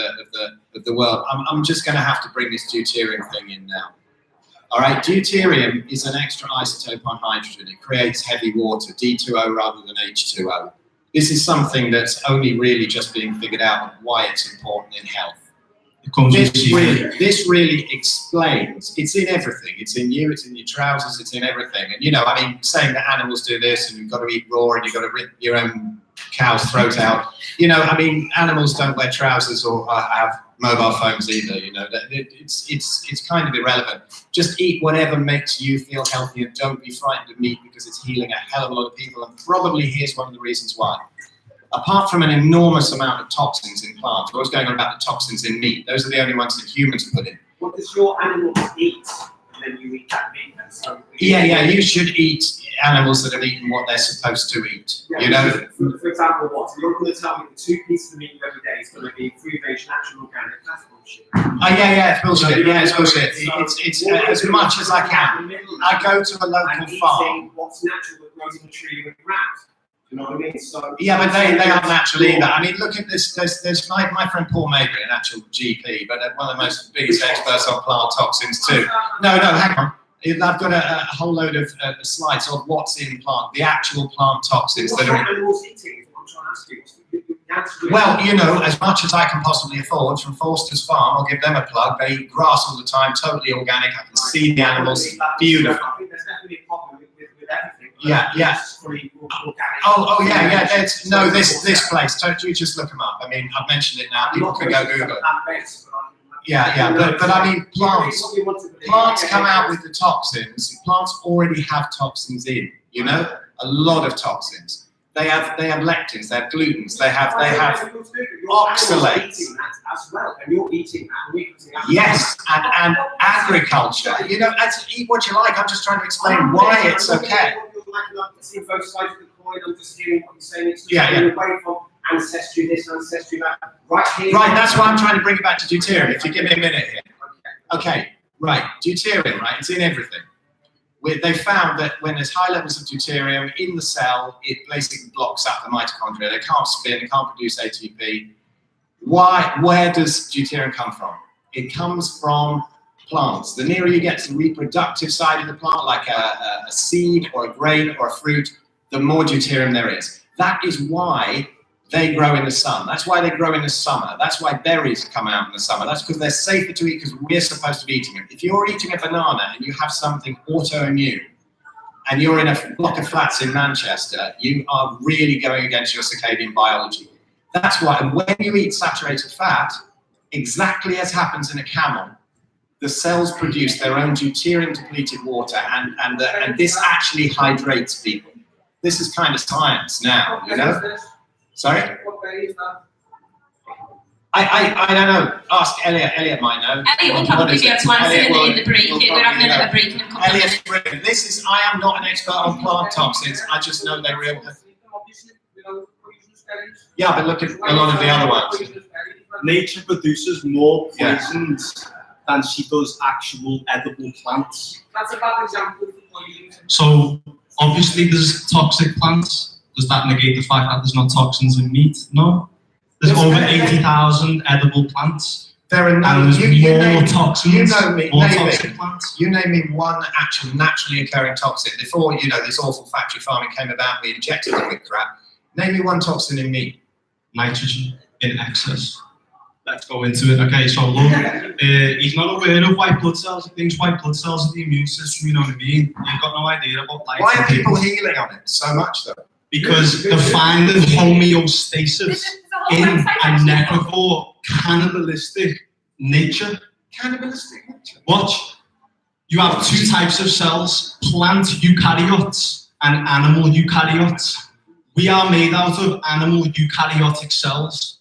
the world. I'm just going to have to bring this deuterium thing in now. All right, deuterium is an extra isotope on hydrogen. It creates heavy water, D2O rather than H2O. This is something that's only really just being figured out why it's important in health. This really explains, it's in everything. It's in you, it's in your trousers, it's in everything. And saying that animals do this and you've got to eat raw and you've got to rip your own cow's throat out. Animals don't wear trousers or have mobile phones either. It's kind of irrelevant. Just eat whatever makes you feel healthy and don't be frightened of meat because it's healing a hell of a lot of people. And probably here's one of the reasons why. Apart from an enormous amount of toxins in plants, what's going on about the toxins in meat? Those are the only ones that humans put in. What does your animal eat? And then you eat that meat. Yeah, you should eat animals that have eaten what they're supposed to eat. For example, what? You're going to tell me the 2 pieces of meat every day is going to be free range, natural, organic. That's bullshit. Yeah, it's bullshit. Yeah, it's bullshit. It's as much as I can. I go to a local farm. What's natural that grows in a tree with grass? You know what I mean? So yeah, but they aren't natural either. I mean, look at this. There's my friend Paul Mabry, an actual GP, but one of the most biggest experts on plant toxins too. No, hang on. I've got a whole load of slides of what's in plant, the actual plant toxins that are in. Animals eating? I'm trying to ask you. Well, as much as I can possibly afford from Forster's Farm, I'll give them a plug. They eat grass all the time, totally organic. I can see the animals, beautiful. I think there's definitely a problem with everything. Yeah. Yeah. This place. Don't you just look them up? I mean, I've mentioned it now. People can go Google it. Yeah. But I mean, plants come out with the toxins. Plants already have toxins in. A lot of toxins. They have lectins, they have glutens, they have You're oxalates. eating that as well, and you're eating that, and we're eating that. Yes, and agriculture. You know, eat what you like. I'm just trying to explain why it's okay. I'm seeing both sides of the coin. I'm just hearing what you're saying. It's just Yeah. away from ancestry this, ancestry that. Right here. Right, that's why I'm trying to bring it back to deuterium. If you give me a minute here. Okay, right, deuterium, right, it's in everything. They found that when there's high levels of deuterium in the cell, it basically blocks up the mitochondria. They can't spin, they can't produce ATP. Where does deuterium come from? It comes from plants. The nearer you get to the reproductive side of the plant, like a seed or a grain or a fruit, the more deuterium there is. That is why they grow in the sun. That's why they grow in the summer. That's why berries come out in the summer. That's because they're safer to eat because we're supposed to be eating them. If you're eating a banana and you have something autoimmune and you're in a block of flats in Manchester, you are really going against your circadian biology. That's why, and when you eat saturated fat, exactly as happens in a camel, the cells produce their own deuterium-depleted water, and this actually hydrates people. This is kind of science now, you know? Sorry? What berry is that? I don't know. Ask Elliot. Elliot might know. Elliot will probably be able to answer in the break. We're having a break in a couple of minutes. Elliot's brilliant. I am not an expert on plant toxins. I just know they're real. Yeah, but look at a lot of the other ones. Nature produces more poisons than she does actual edible plants. That's a bad example of poison. So obviously there's toxic plants. Does that negate the fact that there's not toxins in meat? No. There's over 80,000 edible plants. There are no, and there's more toxins, more name toxic plants. You name me one actual naturally occurring toxin. Before, you know, this awful factory farming came about, we injected it with crap. Name me one toxin in meat. Nitrogen in excess. Let's go into it. Okay, so look, he's not aware of white blood cells. He thinks white blood cells are the immune system, you know what I mean? You've got no idea about life. Why are people healing on it so much though? Because they're finding homeostasis in a necrovore, cannibalistic nature. Cannibalistic nature? Watch. You have two types of cells, plant eukaryotes and animal eukaryotes. We are made out of animal eukaryotic cells.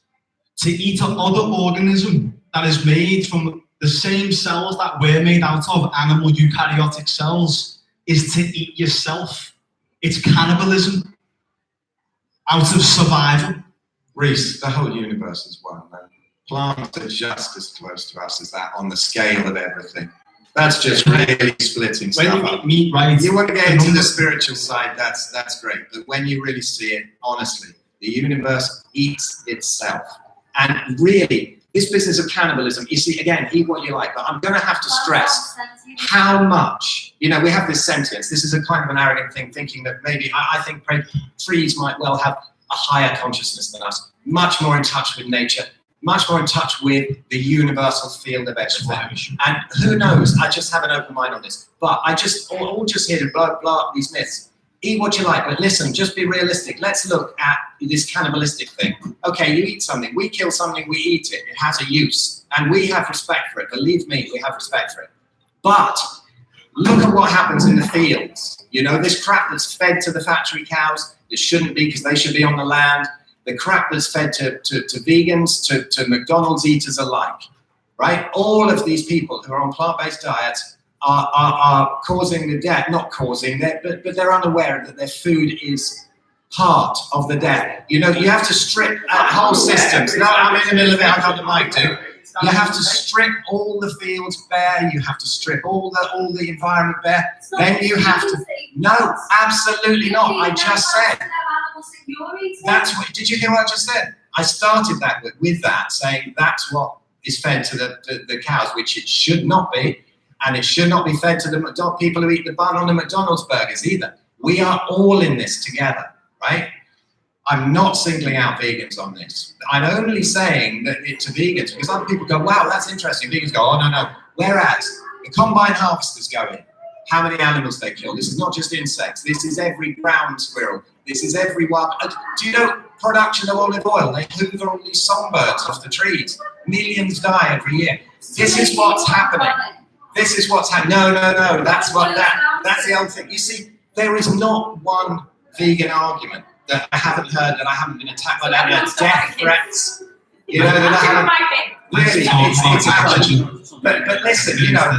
To eat another organism that is made from the same cells that we're made out of, animal eukaryotic cells, is to eat yourself. It's cannibalism. Out of survival. Reiss, the whole universe is one, man. Plants are just as close to us as that on the scale of everything. That's just really splitting stuff When you up. eat meat, right? You want to get into the spiritual side, that's great. But when you really see it, honestly, the universe eats itself. And really, this business of cannibalism, you see, again, eat what you like, but I'm going to have to stress how much, you know, we have this sentience. This is a kind of an arrogant thing, thinking that maybe, I think trees might well have a higher consciousness than us, much more in touch with nature, much more in touch with the universal field of everything. And who knows, I just have an open mind on this. But I just, all just here to blow up these myths. Eat what you like, but listen, just be realistic. Let's look at this cannibalistic thing. Okay, you eat something, we kill something, we eat it. It has a use, and we have respect for it. Believe me, we have respect for it. But look at what happens in the fields. You know, this crap that's fed to the factory cows, it shouldn't be because they should be on the land. The crap that's fed to vegans, to McDonald's eaters alike, right? All of these people who are on plant-based diets are causing the death, not causing that, but they're unaware that their food is part of the death. You know, you have to strip whole systems. No, I'm in the middle of it, I've got the mic too. You have to strip all the fields bare, you have to strip all the environment bare, then you have to, no, absolutely not, I just said. That's what, did you hear what I just said? I started that with that, saying that's what is fed to the cows, which it should not be. And it should not be fed to the people who eat the bun on the McDonald's burgers either. We are all in this together, right? I'm not singling out vegans on this. I'm only saying that it to vegans because other people go, wow, that's interesting. Vegans go, oh, no. Whereas the combine harvesters go in, how many animals they kill. This is not just insects. This is every ground squirrel. This is every wild. Do you know production of olive oil? They hoover all these songbirds off the trees. Millions die every year. This is what's happening. This is what's happening. No. That's the other thing. You see, there is not one vegan argument that I haven't heard, that I haven't been attacked by that, death threats. You know, that I haven't. Really, it's a crime. But listen, you know,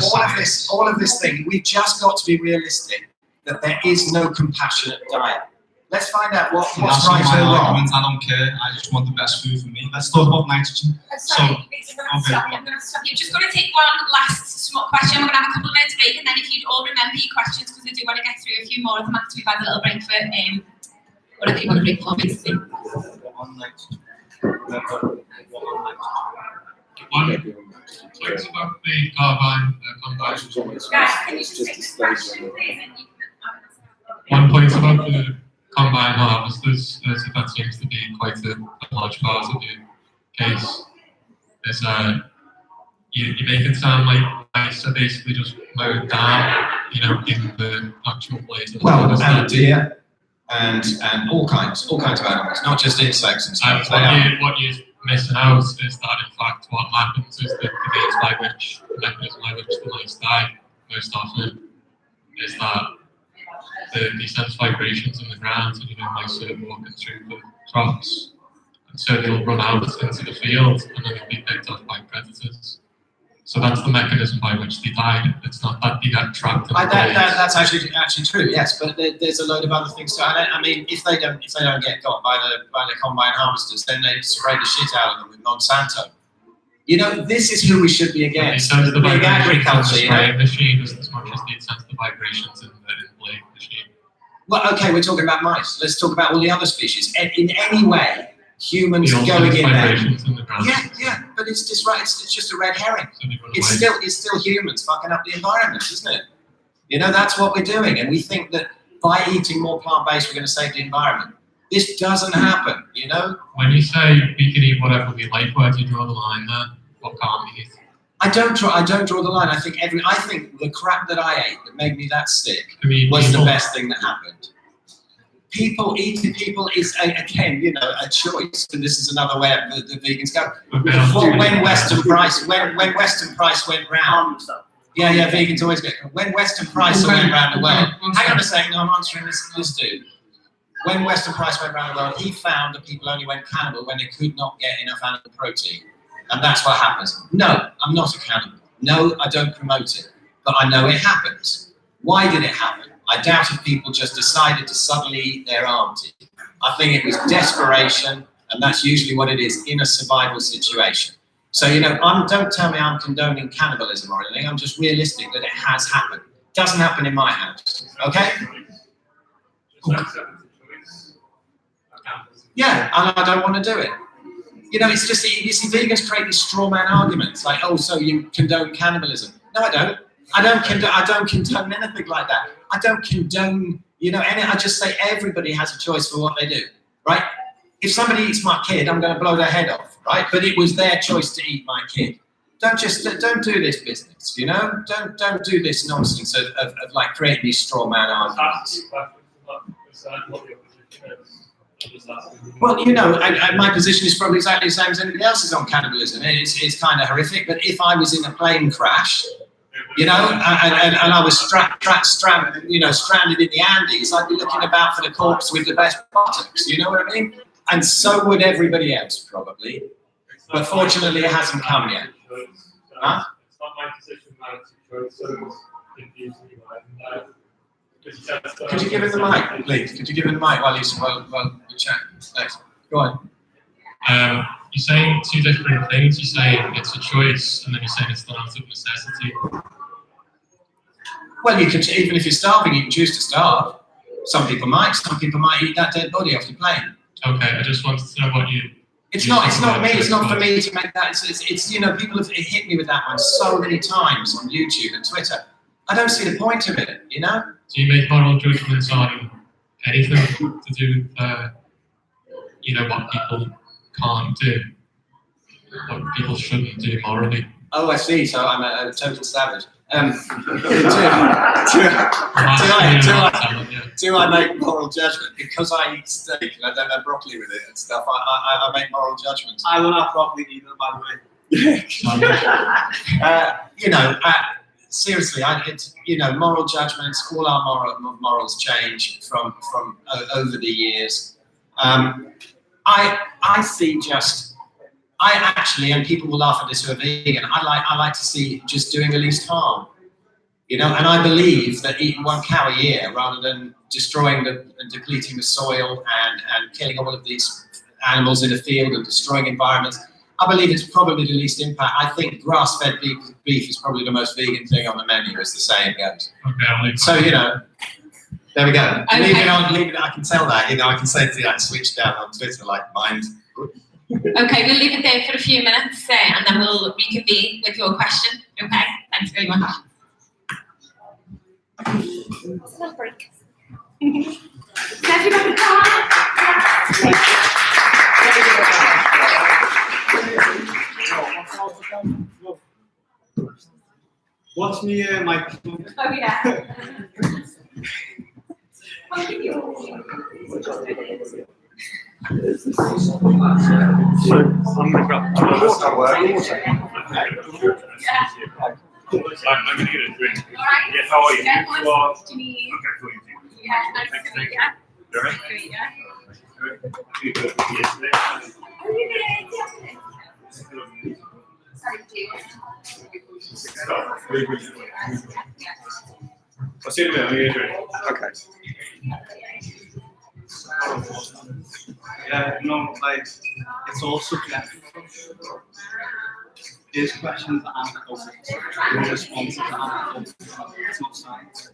all of this thing, we've just got to be realistic that there is no compassionate diet. Let's find out what's right or wrong. I don't care. I just want the best food for me. Let's talk about nitrogen. I'm sorry, I'm going to stop you. Just going to take one last small question. We're going to have a couple of minutes break, and then if you'd all remember your questions, because I do want to get through a few more of them after we've had a little break for what do you want to break for, basically? Talks about the carbine combine. Guys, can you just take this question, please? And you can One point about the combine harvesters, that seems to be quite a large part of the case. Is you make it sound like mice are basically just mowed down, you know, in the actual place. Well, and deer and all kinds of animals, not just insects and stuff. What you're missing out is that in fact what happens is that the mechanism by which the mice die most often is that they sense vibrations in the ground, and you know, mice are walking through the crops, and so they'll run out into the field and then they'll be picked off by predators. So that's the mechanism by which they die. It's not that they get trapped in the that's actually true, yes. But there's a load of other things too. I mean, if they don't get got by the combine harvesters, then they spray the shit out of them with Monsanto. You know, this is who we should be against. The big agriculture, you know. Machine as much as they sense the vibrations in the blade machine. Well, okay, we're talking about mice. Let's talk about all the other species. In any way, humans going in there. Yeah, but it's just right. It's just a red herring. It's still humans fucking up the environment, isn't it? You know, that's what we're doing, and we think that by eating more plant-based, we're going to save the environment. This doesn't happen, you know. When you say we can eat whatever we like, where do you draw the line there? What can't we eat? I don't draw the line. I think the crap that I ate that made me that sick was the best thing that happened. People is again, you know, a choice, and this is another way the vegans go. When Western Price went round, vegans always go. When Western Price went round the world, hang on a second, I'm answering this dude. When Western Price went round the world, he found that people only went cannibal when they could not get enough animal protein, and that's what happens. No, I'm not a cannibal. No, I don't promote it, but I know it happens. Why did it happen? I doubt if people just decided to suddenly eat their auntie. I think it was desperation, and that's usually what it is in a survival situation. So, you know, don't tell me I'm condoning cannibalism or anything. I'm just realistic that it has happened. It doesn't happen in my house, okay? Yeah, and I don't want to do it. You know, it's just, you see, vegans create these straw man arguments, like, oh, so you condone cannibalism. No, I don't. I don't condone anything like that. I don't condone, you know, I just say everybody has a choice for what they do, right? If somebody eats my kid, I'm going to blow their head off, right? But it was their choice to eat my kid. Don't do this business, you know? Don't do this nonsense of like creating these straw man arguments. Well, you know, my position is probably exactly the same as anybody else's on cannibalism. It's kind of horrific, but if I was in a plane crash, you know, and I was stranded in the Andes, I'd be looking about for the corpse with the best buttocks, you know what I mean? And so would everybody else, probably. But fortunately, it hasn't come yet. Huh? It's not my position, so it's confusing you. Could you give him the mic, please? Could you give him the mic while we chat? Thanks. Go on. You're saying two different things. You're saying it's a choice, and then you're saying it's not out of necessity. Well, you can, even if you're starving, you can choose to starve. Some people might eat that dead body off the plane. Okay, I just wanted to know what you. It's not me. It's not for me to make that. It's you know, people have hit me with that one so many times on YouTube and Twitter. I don't see the point of it, you know. Do you make moral judgments on anything to do with, you know, what people can't do, what people shouldn't do morally? Oh, I see. So I'm a total savage. Do I make moral judgment because I eat steak and I don't have broccoli with it and stuff? I make moral judgments. I don't have broccoli either, by the way. You know, seriously, you know, moral judgments. All our morals change from over the years. I see I actually, and people will laugh at this who are vegan, I like to see just doing the least harm. You know, and I believe that eating 1 cow a year rather than destroying and depleting the soil and killing all of these animals in the field and destroying environments, I believe it's probably the least impact. I think grass-fed beef is probably the most vegan thing on the menu, as the saying goes. Okay, so, you know, there we go. Okay. Leave it, I can tell that, you know, I can say to that switch down on Twitter, like, mind. Okay, we'll leave it there for a few minutes and then we'll reconvene with your question. Okay, thanks very much. It's a break. Everybody What's me microphone? Oh yeah. So I'm gonna grab I'm going to get a drink. All right. Yes, how are you? Yeah, Well, do you need? okay, cool. Yeah, nice to meet you. You all right? Great, yeah. You good? Yesterday. Oh, you did. Sorry, do you? Very good. I'll see you in a minute. I'm going to get a drink. Okay. Yeah, no, like, it's all subjective. His questions are anecdotal. Your responses are anecdotal. It's not science.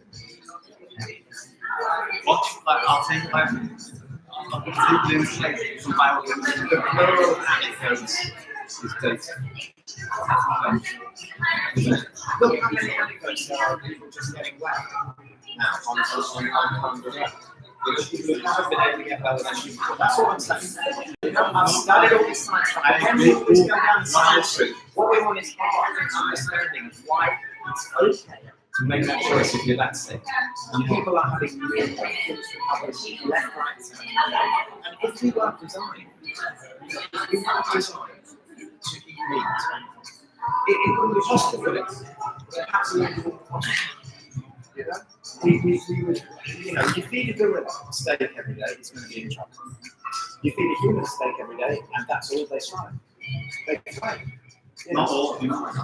Watch, like, I'll take the insight from biochemical. The plural of anecdotes is data. Look how many anecdotes there are of people just getting wet now on the web. People who haven't been able to get validation before. That's what I'm saying. You know, I've studied all these science stuff. When we go down science route, what we want is hard understanding of why it's okay to make that choice if you're that sick. And people are having real problems with left, right, center. And if we weren't designed, to eat meat, it wouldn't be possible, would it? It absolutely wouldn't be possible. You know? We would, you know, you feed a gorilla a steak every day, it's going to be in trouble. You feed a human a steak every day, and that's all they try. They try. Not all humans.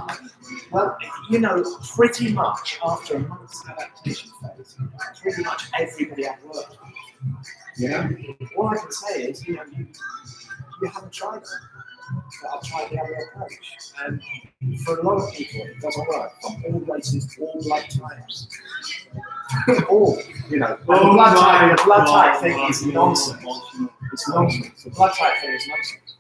Well, you know, pretty much after a month's adaptation phase, pretty much everybody I've worked with. You know, all I can say is, you know, you haven't tried it. But I've tried the other approach. And for a lot of people, it doesn't work. From all races, all blood types. All, you know. The blood type thing is nonsense. It's nonsense. The blood type thing is nonsense.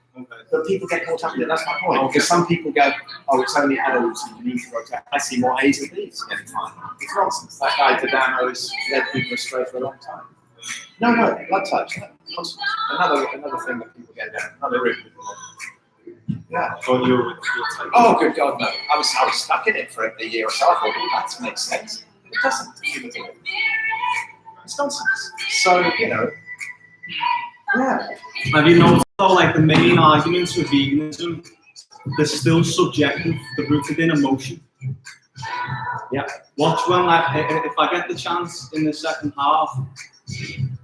But people get caught up in it. That's my point. Because some people go, oh, it's only O's and you need to rotate. I see more A's than B's getting fine. It's nonsense. That guy Dodano's led people astray for a long time. No, blood types. Nonsense. Another thing that people get down. Another route. Yeah. Oh, good God, no. I was stuck in it for a year or so. I thought, that makes sense. It doesn't. It's nonsense. So, you know, yeah. Have you noticed though, like the main arguments with veganism, they're still subjective, they're rooted in emotion. Yeah. Watch when, like, if I get the chance in the second half,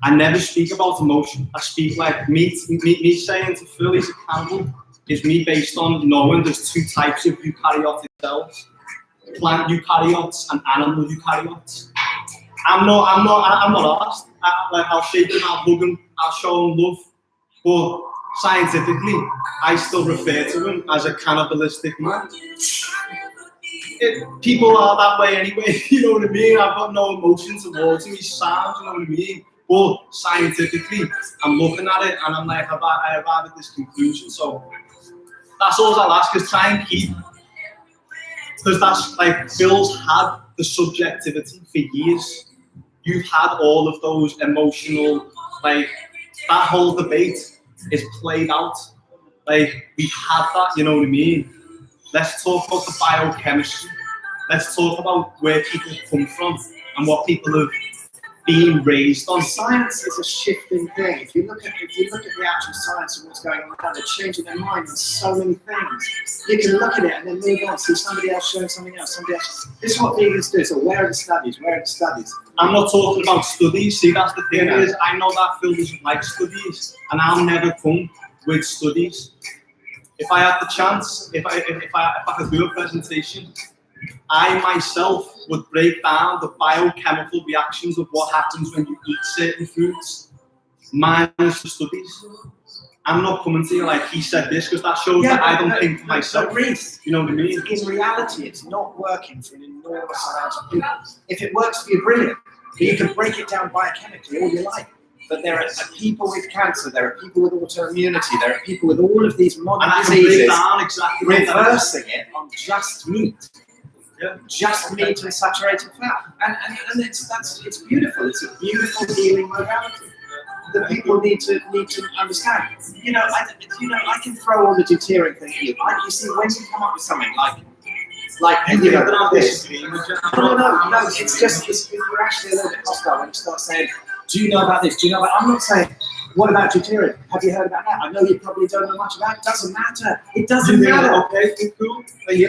I never speak about emotion. I speak like me saying to Phil he's a candle is me based on knowing there's two types of eukaryotic cells, plant eukaryotes and animal eukaryotes. I'm not asked. I'll shake him, I'll hug him, I'll show him love, but scientifically, I still refer to him as a cannibalistic man. People are that way anyway, you know what I mean? I've got no emotion towards him, he's sound, you know what I mean? But scientifically, I'm looking at it and I'm like, I arrived at this conclusion, so that's all I'll ask is try and keep, because that's like, Phil's had the subjectivity for years. You've had all of those emotional, like, that whole debate is played out. Like, we've had that, you know what I mean? Let's talk about the biochemistry. Let's talk about where people come from and what people have being raised on. Science is a shifting thing. If you look at the actual science and what's going on now, they're changing their mind on so many things. You can look at it and then move on, see somebody else showing something else, somebody else. This is what vegans do. So where are the studies? Where are the studies? I'm not talking about studies. See, that's the thing Yeah. is, I know that Phil doesn't like studies, and I'll never come with studies. If I had the chance, if I could do a presentation, I myself would break down the biochemical reactions of what happens when you eat certain foods, minus the studies. I'm not coming to you like he said this, because that shows that I don't think for myself. Reiss, you know what I mean? in reality, it's not working for an enormous amount of people. If it works for you, brilliant. But you can break it down biochemically all you like. But there are people with cancer, there are people with autoimmunity, there are people with all of these modern And I can break diseases down exactly what that is. reversing it on just meat. Yeah. Just meat and saturated fat. And it's beautiful. It's a beautiful healing modality that people need to understand. I can throw all the deuterium thing at you. You see, when you come up with something this. No, it's just you're actually a little bit hostile when you start saying, do you know about this? Do you know about? I'm not saying, what about deuterium? Have you heard about that? I know you probably don't know much about it. It doesn't matter. It doesn't matter. Okay, cool. But you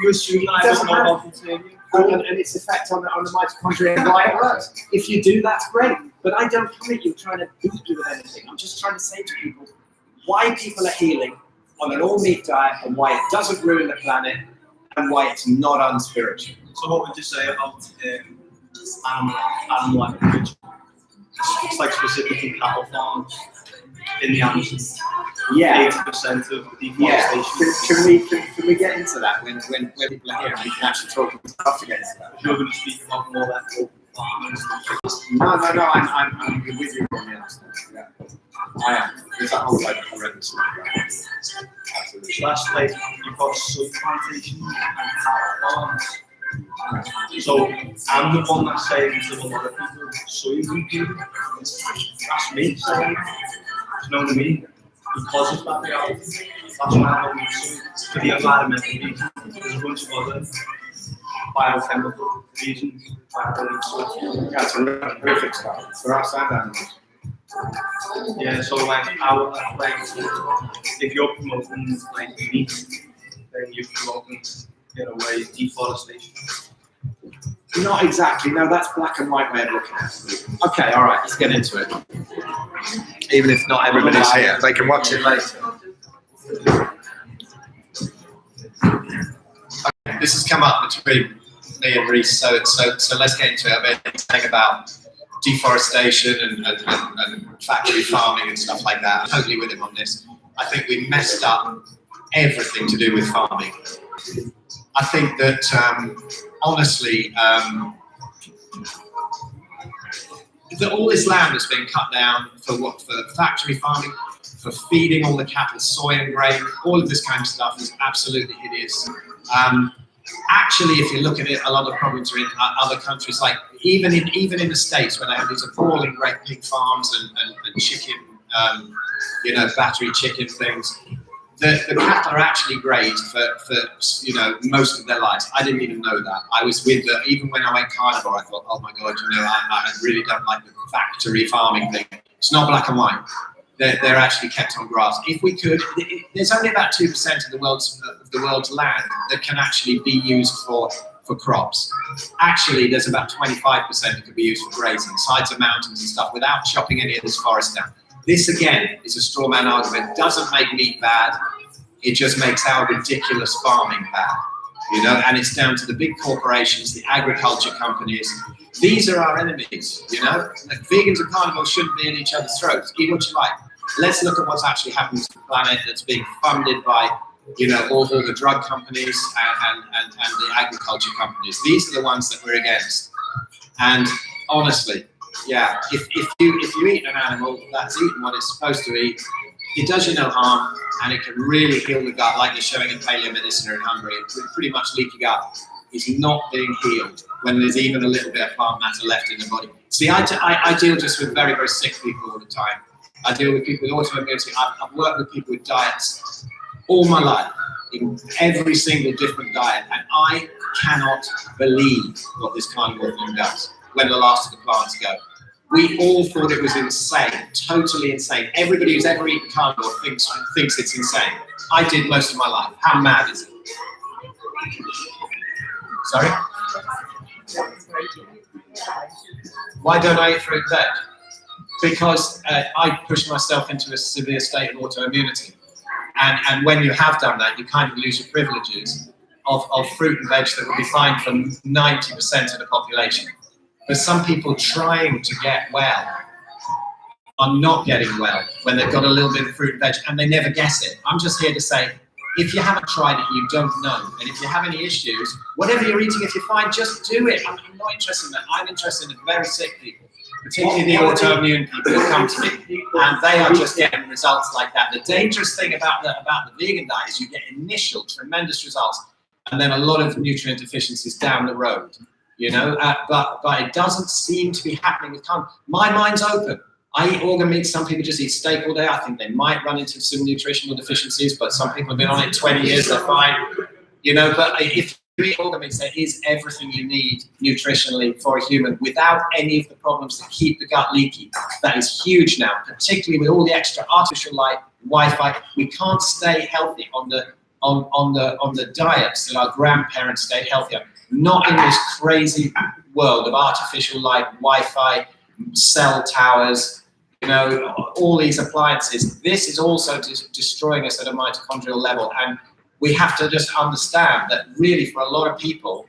assume that I don't know about deuterium. And its effect on the mitochondria and why it works. If you do, that's great. But I don't come at you trying to beat you with anything. I'm just trying to say to people why people are healing on an all-meat diet and why it doesn't ruin the planet and why it's not unspiritual. So what would you say about animal agriculture? It's like specifically cattle farms in the Amazon. Yeah. 80% of deforestation. Yeah. Can we get into that when people are here and we can actually talk about to get into that? You're going to speak about more like local farmers. No, I'm with you on the other stuff. Yeah. I am. There's a whole load of horrendous stuff. Absolutely. So that's like, you've got soy plantations and cattle farms. So I'm the one that's saying to a lot of people, soy is good. That's me saying, you know what I mean? Because of that reality, that's why I'm not soy for the environmental reason. There's a bunch of other biochemical reasons why I don't eat soy. Yeah, it's a perfect start for us and animals. Yeah, so like if you're promoting like meat, then you're promoting in a way deforestation. Not exactly. No, that's black and white way of looking at it. Okay, all right, let's get into it. Even if not everybody's here, they can watch it later. Okay, this has come up between me and Reiss, so let's get into it. I've been saying about deforestation and factory farming and stuff like that. I'm totally with him on this. I think we messed up everything to do with farming. I think that honestly, that all this land has been cut down for what? For factory farming, for feeding all the cattle soy and grain. All of this kind of stuff is absolutely hideous. Actually, if you look at it, a lot of problems are in other countries, like even in the States, where they have these appalling great pig farms and chicken, battery chicken things. The cattle are actually grazed for most of their lives. I didn't even know that. I was with even when I went carnivore, I thought, oh my God, I really don't like the factory farming thing. It's not black and white. They're actually kept on grass. If we could, there's only about 2% of the world's land that can actually be used for crops. Actually, there's about 25% that could be used for grazing, sides of mountains and stuff, without chopping any of this forest down. This again is a straw man argument. It doesn't make meat bad. It just makes our ridiculous farming bad. And it's down to the big corporations, the agriculture companies. These are our enemies. Like vegans and carnivores shouldn't be in each other's throats. Eat what you like. Let's look at what's actually happening to the planet that's being funded by, all the drug companies and the agriculture companies. These are the ones that we're against. And honestly, yeah, if you eat an animal that's eating what it's supposed to eat, it does you no harm, and it can really heal the gut, like they're showing in paleo medicine in Hungary. Pretty much leaky gut is not being healed when there's even a little bit of plant matter left in the body. See, I deal just with very, very sick people all the time. I deal with people with autoimmunity. I've worked with people with diets all my life, in every single different diet, and I cannot believe what this carnivore thing does when the last of the plants go. We all thought it was insane, totally insane. Everybody who's ever eaten carnivore thinks it's insane. I did most of my life. How mad is it? Sorry? Why don't I eat fruit and veg? Because I pushed myself into a severe state of autoimmunity. And when you have done that, you kind of lose your privileges of fruit and veg that would be fine for 90% of the population. But some people trying to get well are not getting well when they've got a little bit of fruit and veg, and they never guess it. I'm just here to say, if you haven't tried it, you don't know. And if you have any issues, whatever you're eating, if you're fine, just do it. I'm not interested in that. I'm interested in very sick people, particularly the autoimmune people who come to me, and they are just getting results like that. The dangerous thing about the vegan diet is you get initial tremendous results, and then a lot of nutrient deficiencies down the road. You know, but it doesn't seem to be happening with carnivore. My mind's open. I eat organ meat. Some people just eat steak all day. I think they might run into some nutritional deficiencies, but some people have been on it 20 years. They're fine. You know, but if you eat organ meats, there is everything you need nutritionally for a human without any of the problems that keep the gut leaky. That is huge now, particularly with all the extra artificial light, Wi-Fi. We can't stay healthy on the diets that our grandparents stayed healthy on. Not in this crazy world of artificial light, Wi-Fi, cell towers, you know, all these appliances. This is also destroying us at a mitochondrial level. And we have to just understand that really for a lot of people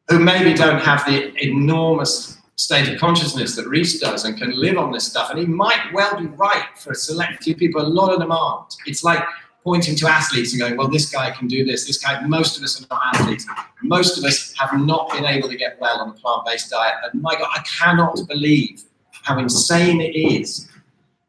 who maybe don't have the enormous state of consciousness that Reiss does and can live on this stuff, and he might well be right for a select few people, a lot of them aren't. It's like pointing to athletes and going, well, this guy can do this guy, most of us are not athletes. Most of us have not been able to get well on a plant-based diet. And my God, I cannot believe how insane it is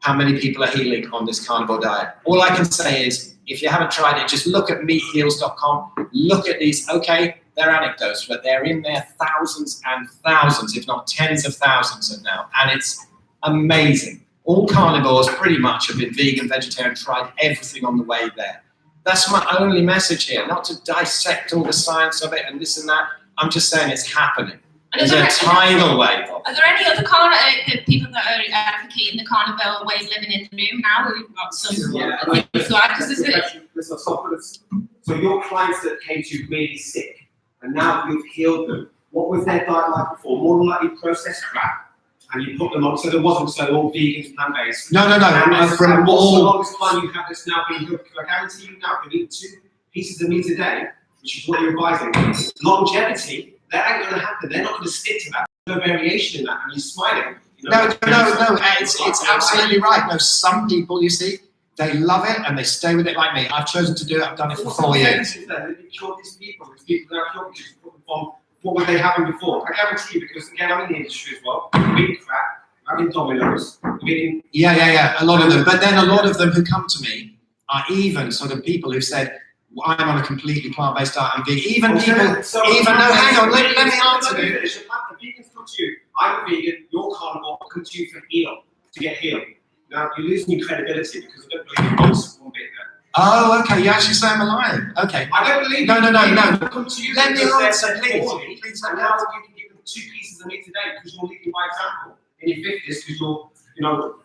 how many people are healing on this carnivore diet. All I can say is, if you haven't tried it, just look at meatheals.com, look at these, okay, they're anecdotes, but they're in there thousands and thousands, if not tens of thousands of now, and it's amazing. All carnivores pretty much have been vegan, vegetarian, tried everything on the way there. That's my only message here, not to dissect all the science of it and this and that. I'm just saying it's happening. There's a tidal wave. Are there any other people that are advocating the carnivore way of living in the room now? We've got some. Yeah. So your clients that came to you really sick, and now you've healed them. What was their diet like before? More than likely processed crap. And you put them on, so there wasn't so all vegans, plant-based. No. From all the longest time you have this now being good, I guarantee you now, if you eat 2 pieces of meat a day, which is what you're advising, longevity, that ain't going to happen. They're not going to stick to that. There's no variation in that, and you're smiling. You know, No, it's absolutely right. No, some people, you see, they love it and they stay with it like me. I've chosen to do it. I've done it for 4 years. These people that are cured, just put them from what were they having before? I guarantee you, because again, I'm in the industry as well. I'm eating crap, I'm eating Domino's, I'm eating... Yeah, a lot of them. But then a lot of them who come to me are even sort of people who've said, well, I'm on a completely plant-based diet, I'm vegan. Even people, hang on, let me answer this. The vegans come to you, I'm a vegan, you're carnivore, I come to you for heal, to get healed. Now, you're losing your credibility because I don't believe you once one bit there. Oh, okay, you actually say I'm a liar. Okay. I don't believe No. Come to you, Let me answer, please. And now you can give them 2 pieces of meat a day because you're leading by example. In your 50s, because you're, you know,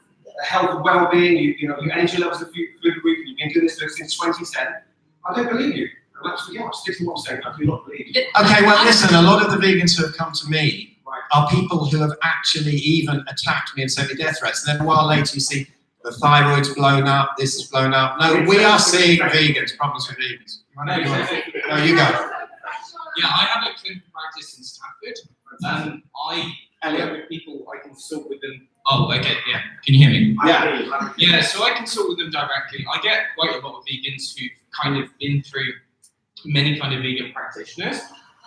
health and well-being, your energy levels are through the roof, and you've been doing this since 2010. I don't believe you. I'm sticking to what I'm saying. I do not believe you. Okay, well, listen, a lot of the vegans who have come to me are people who have actually even attacked me and sent me death threats. And then a while later, you see the thyroid's blown up, this is blown up. No, we are seeing vegans, problems with vegans. No, you go. Yeah, I have a clinical practice in Stafford. I work with people, I consult with them. Oh, okay, yeah. Can you hear me? Yeah, so I consult with them directly. I get quite a lot of vegans who've kind of been through many kind of vegan practitioners,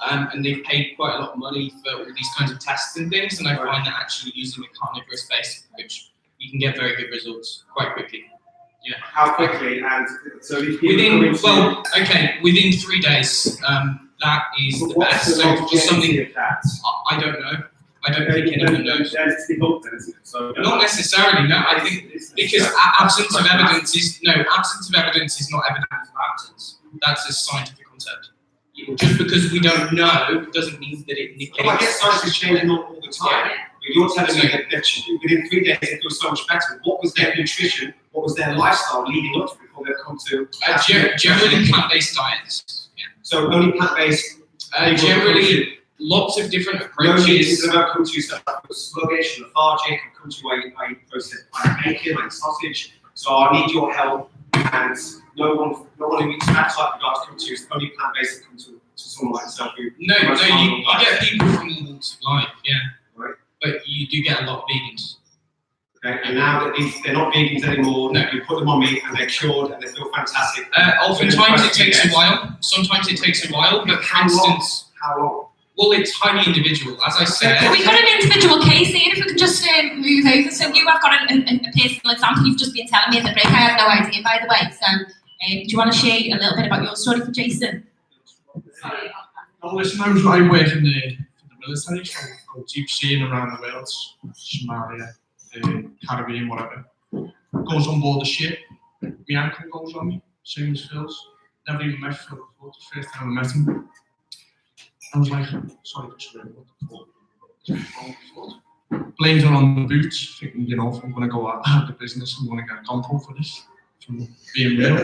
and they've paid quite a lot of money for all these kinds of tests and things, and I find that actually using a carnivore-based approach, you can get very good results quite quickly. Yeah. How quickly? And so within 3 days. That is the best. So for something I don't know. I don't think anyone knows. Not necessarily. No, I think because absence of evidence is not evidence of absence. That's a scientific concept. Just because we don't know doesn't mean that it negates. Well, I guess science is changing all the time. You're telling me that within 3 days it feels so much better. What was their nutrition? What was their lifestyle leading up to before they've come to? Generally plant-based diets. Yeah. So only plant-based. Generally, lots of different No approaches. means about come to you stuff like sluggish, lethargic, and come to where I process like bacon and sausage. So I need your help, and no one who eats that type of diet come to you. It's only plant-based that come to someone like yourself. No, you get people from all walks of life, yeah. Right. But you do get a lot of vegans. Okay, and now that they're not vegans anymore, you put them on meat and they're cured and they feel fantastic. Oftentimes it takes a while. Sometimes it takes a while, but for instance, how long? Well, it's highly individual. As I said, We've got an individual case here. If we could just move over. So you have got a personal example. You've just been telling me in the break. I had no idea, by the way. So do you want to share a little bit about your story for Jason? Well, listen, I work in the military, so I go deep seeing around the world, Somalia, Caribbean, whatever. Goes on board the ship. My uncle goes on me, same as Phil's. Never even met Phil before. The first time I met him, I was like, sorry for swearing, what the fuck? Blamed her on the boots, thinking, you know, if I'm going to go out of the business, I'm going to get compo for this, from being real.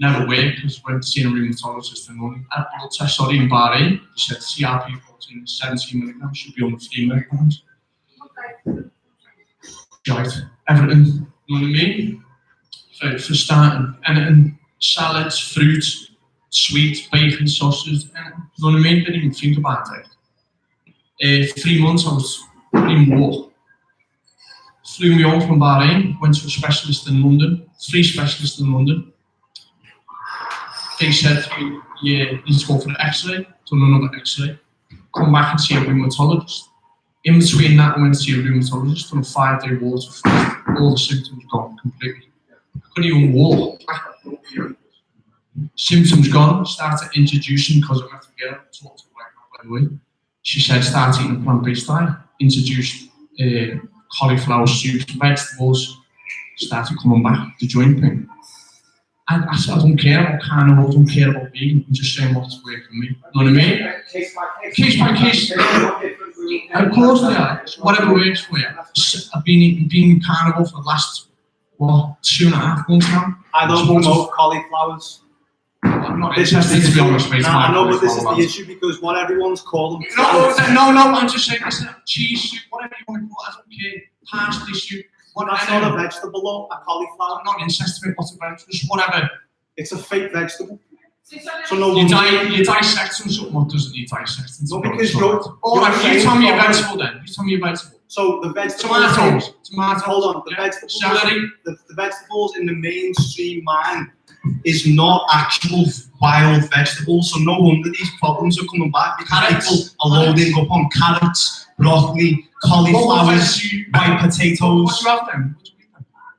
Never worked, because went to see a rheumatologist in London. Had a blood test, sorry, in Bahrain. He said CRP protein is 17 milligrams, should be under 3 milligrams. Right, everything, you know what I mean? For starting, anything, salads, fruits, sweet, bacon, sausage, you know what I mean? Didn't even think about it. 3 months I was in war. Flew me home from Bahrain, went to a specialist in London, 3 specialists in London. They said to me, yeah, you need to go for an x-ray, done another x-ray, come back and see a rheumatologist. In between that, I went to see a rheumatologist, done a 5-day water fast, all the symptoms gone completely. I couldn't even walk. Symptoms gone, started introducing, because I met a girl, talked to her by the way. She said, start eating a plant-based diet, introduced cauliflower soups, vegetables, started coming back, the joint pain. And I said, I don't care about carnivore, I don't care about vegan, I'm just saying what's working for me. You know what I mean? Case by case. Case by case. And of course they are. Whatever works for you. I've been eating carnivore for the last, 2.5 months now. I don't promote cauliflowers. I'm not interested, to be honest with you. I know, but this is the issue, because what everyone's calling No, I'm just saying, listen, cheese soup, whatever you want to call it, I don't care. Parsley soup. That's not a vegetable though, a cauliflower. I'm not interested in what's a vegetable, just whatever. It's a fake vegetable. So no you dissect something, what doesn't you dissect? No, because you're... Alright, you tell me a vegetable then. You tell me a vegetable. So the vegetables... Tomatoes. Hold on, the vegetables... Celery. The vegetables in the mainstream mind is not actual wild vegetables, so no wonder these problems are coming back, because people are loading up on carrots, broccoli, cauliflowers, white potatoes. What do you have then?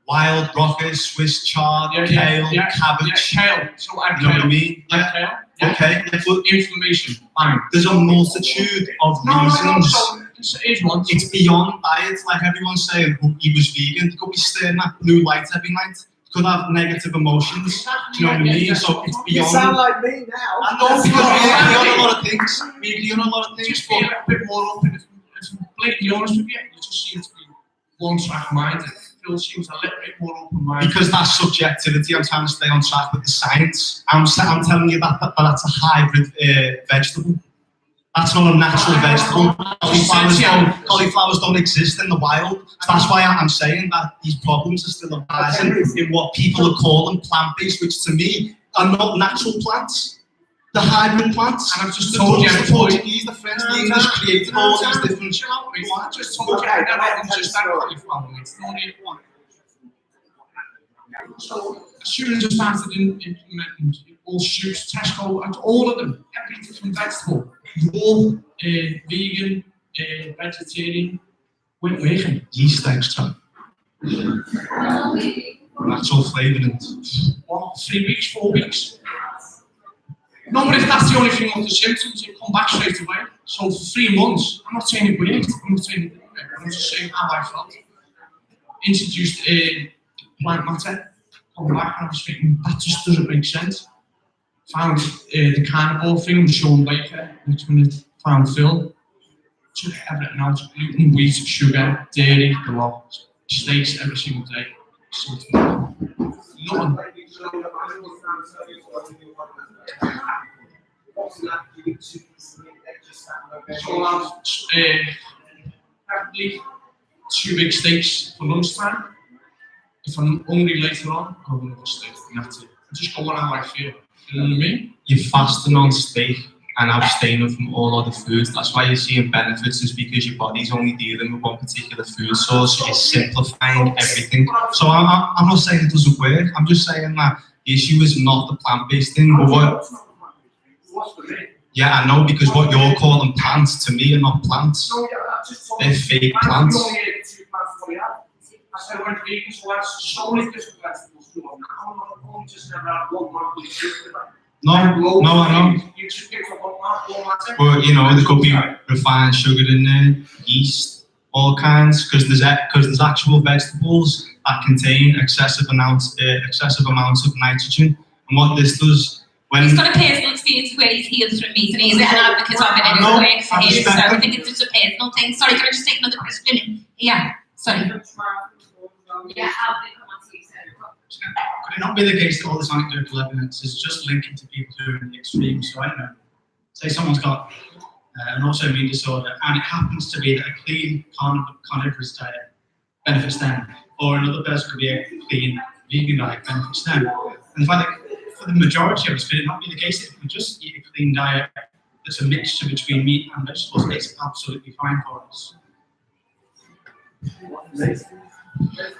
Wild broccoli, Swiss chard, kale, cabbage. Kale. So I you know what I mean? Kale. Okay. But inflammation. Bang. There's a multitude of reasons. It's beyond diet. Like everyone's saying, he was vegan. He could be staring at blue light every night. Could have negative emotions. Do you know what I mean? So it's beyond. You sound like me now. I know, because we're on a lot of things. We're on a lot of things. Just be a bit more open. If I'm completely honest with you, you just seem to be one-track minded. Phil seems a little bit more open-minded. Because that's subjectivity. I'm trying to stay on track with the science. I'm telling you that that's a hybrid vegetable. That's not a natural vegetable. Cauliflowers don't exist in the wild. So that's why I'm saying that these problems are still arising in what people are calling plant-based, which to me are not natural plants. The hybrid plants. And I've just told you, the Portuguese, the French, the English created all these different. I just told you, everyone's just that cauliflower. It's not even one. So as soon as I started implementing all soups, Tesco, and all of them, every different vegetable, raw, vegan, vegetarian, went vegan. Yeast extract. Natural flavouring. 3 weeks, 4 weeks. No, but if that's the only thing with the symptoms, you come back straight away. So for 3 months, I'm not saying it worked, I'm not saying it didn't work, I'm just saying how I felt. Introduced plant matter, come back, and I was thinking, that just doesn't make sense. Found the carnivore thing with Sean Baker, which when I found Phil. took everything out, gluten, wheat, sugar, dairy, the lot, steaks every single day. Nothing. So I'll have probably 2 big steaks for lunchtime. If I'm hungry later on, I'll have another steak, and that's it. I just go on how I feel. You know what I mean? You're fasting on steak and abstaining from all other foods. That's why you're seeing benefits, is because your body's only dealing with one particular food source, so you're simplifying everything. So I'm not saying it doesn't work, I'm just saying that the issue is not the plant-based thing, but what... Yeah, I know, because what you're calling plants, to me, are not plants. They're fake plants. I said I went vegan, so that's so many different vegetables. I'm just never had one No, I know. You just pick up one. But you know, there could be refined sugar in there, yeast, all kinds, because there's actual vegetables that contain excessive amounts of nitrogen. And what this does, when he's got a personal experience where he's healed from meat and he's an advocate of it and it's worked for him, so I think it's just a personal thing. Sorry, can I just take another question? Yeah, sorry. Yeah, I'll come on to you, sir. Could it not be the case that all this anecdotal evidence is just linking to people who are in the extremes? So I don't know, say someone's got an autoimmune disorder and it happens to be that a clean carnivorous diet benefits them, or another person could be a clean vegan diet benefits them. And the fact that for the majority of us, could it not be the case that if we just eat a clean diet that's a mixture between meat and vegetables, it's absolutely fine for us?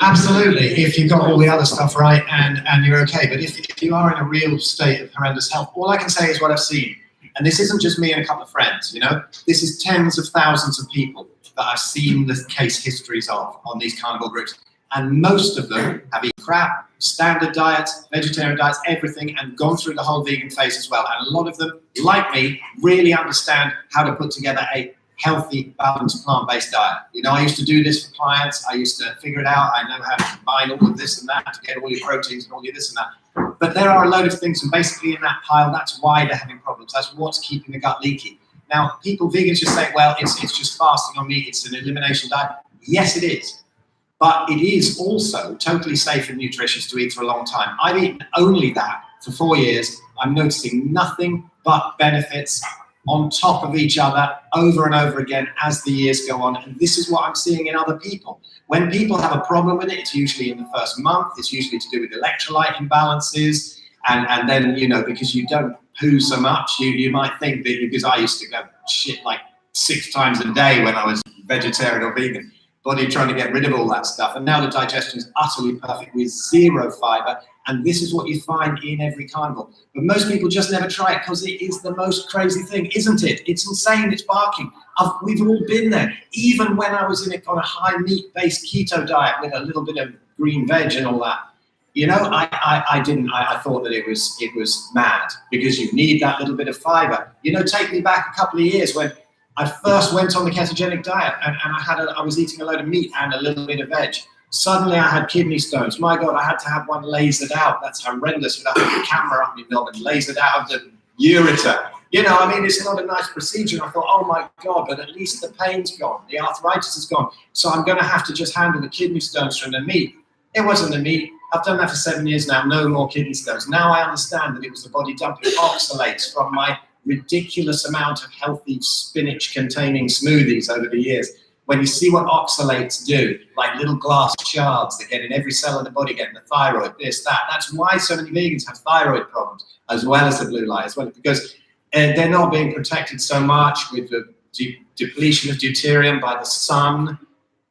Absolutely, if you've got all the other stuff right and you're okay. But if you are in a real state of horrendous health, all I can say is what I've seen. And this isn't just me and a couple of friends, you know. This is tens of thousands of people that I've seen the case histories of on these carnivore groups. And most of them have eaten crap, standard diets, vegetarian diets, everything, and gone through the whole vegan phase as well. And a lot of them, like me, really understand how to put together a healthy, balanced, plant-based diet. You know, I used to do this for clients. I used to figure it out. I know how to combine all of this and that to get all your proteins and all your this and that. But there are a load of things, and basically in that pile, that's why they're having problems. That's what's keeping the gut leaky. Now, vegans just say, well, it's just fasting on meat. It's an elimination diet. Yes, it is. But it is also totally safe and nutritious to eat for a long time. I've eaten only that for 4 years. I'm noticing nothing but benefits on top of each other over and over again as the years go on. And this is what I'm seeing in other people. When people have a problem with it, it's usually in the first month. It's usually to do with electrolyte imbalances. And then, you know, because you don't poo so much, you might think that, because I used to go shit like 6 times a day when I was vegetarian or vegan, body trying to get rid of all that stuff. And now the digestion is utterly perfect with 0 fiber. And this is what you find in every carnivore. But most people just never try it because it is the most crazy thing, isn't it? It's insane, it's barking. We've all been there. Even when I was on a high meat-based keto diet with a little bit of green veg and all that, you know, I thought that it was mad, because you need that little bit of fiber. You know, take me back a couple of years when I first went on the ketogenic diet and I was eating a load of meat and a little bit of veg. Suddenly I had kidney stones. My God, I had to have one lasered out. That's horrendous, without having a camera up my knob and lasered out of the ureter. You know, I mean, it's not a nice procedure. And I thought, oh my God, but at least the pain's gone. The arthritis is gone. So I'm going to have to just handle the kidney stones from the meat. It wasn't the meat. I've done that for 7 years now. No more kidney stones. Now I understand that it was the body dumping oxalates from my ridiculous amount of healthy spinach-containing smoothies over the years. When you see what oxalates do, like little glass shards that get in every cell in the body, getting the thyroid, this, that. That's why so many vegans have thyroid problems, as well as the blue light, as well, because they're not being protected so much with the depletion of deuterium by the sun,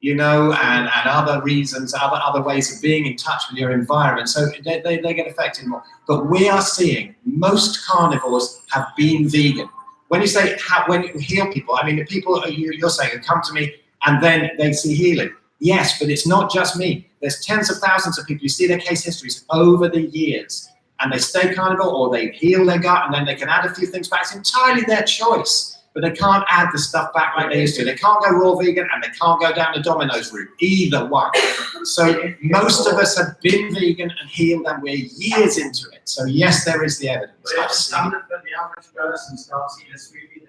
you know, and other reasons, other ways of being in touch with your environment. So they get affected more. But we are seeing most carnivores have been vegan. When you say, when you heal people, I mean, the people you're saying who come to me and then they see healing. Yes, but it's not just me. There's tens of thousands of people. You see their case histories over the years, and they stay carnivore or they heal their gut, and then they can add a few things back. It's entirely their choice, but they can't add the stuff back like they used to. They can't go raw vegan, and they can't go down the Domino's route, either one. So most of us have been vegan and healed, and we're years into it. So yes, there is the evidence. But it's standard that the average person starts eating a sweetie,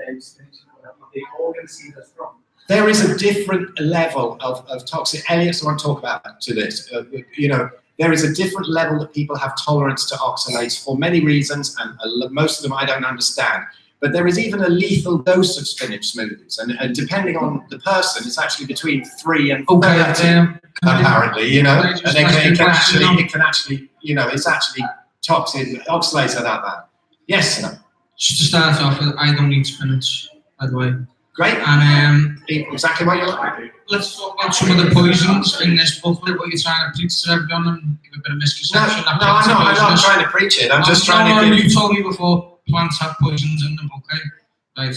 they all can see this from. there is a different level of toxic. Elliot's want to talk about to this. You know, there is a different level that people have tolerance to oxalates for many reasons, and most of them I don't understand. But there is even a lethal dose of spinach smoothies, and depending on the person, it's actually between 3 and 30, apparently, you know. And it can actually, you know, it's actually toxic. Oxalates are that bad. Yes, sir. Just to start off with, I don't eat spinach, by the way. Great. And exactly what you like. Let's talk about some of the poisons in this booklet, what you're trying to preach to everyone and give a bit of misconception. No, I'm not trying to preach it. I'm just trying to give... You told me before plants have poisons in them, okay? Right.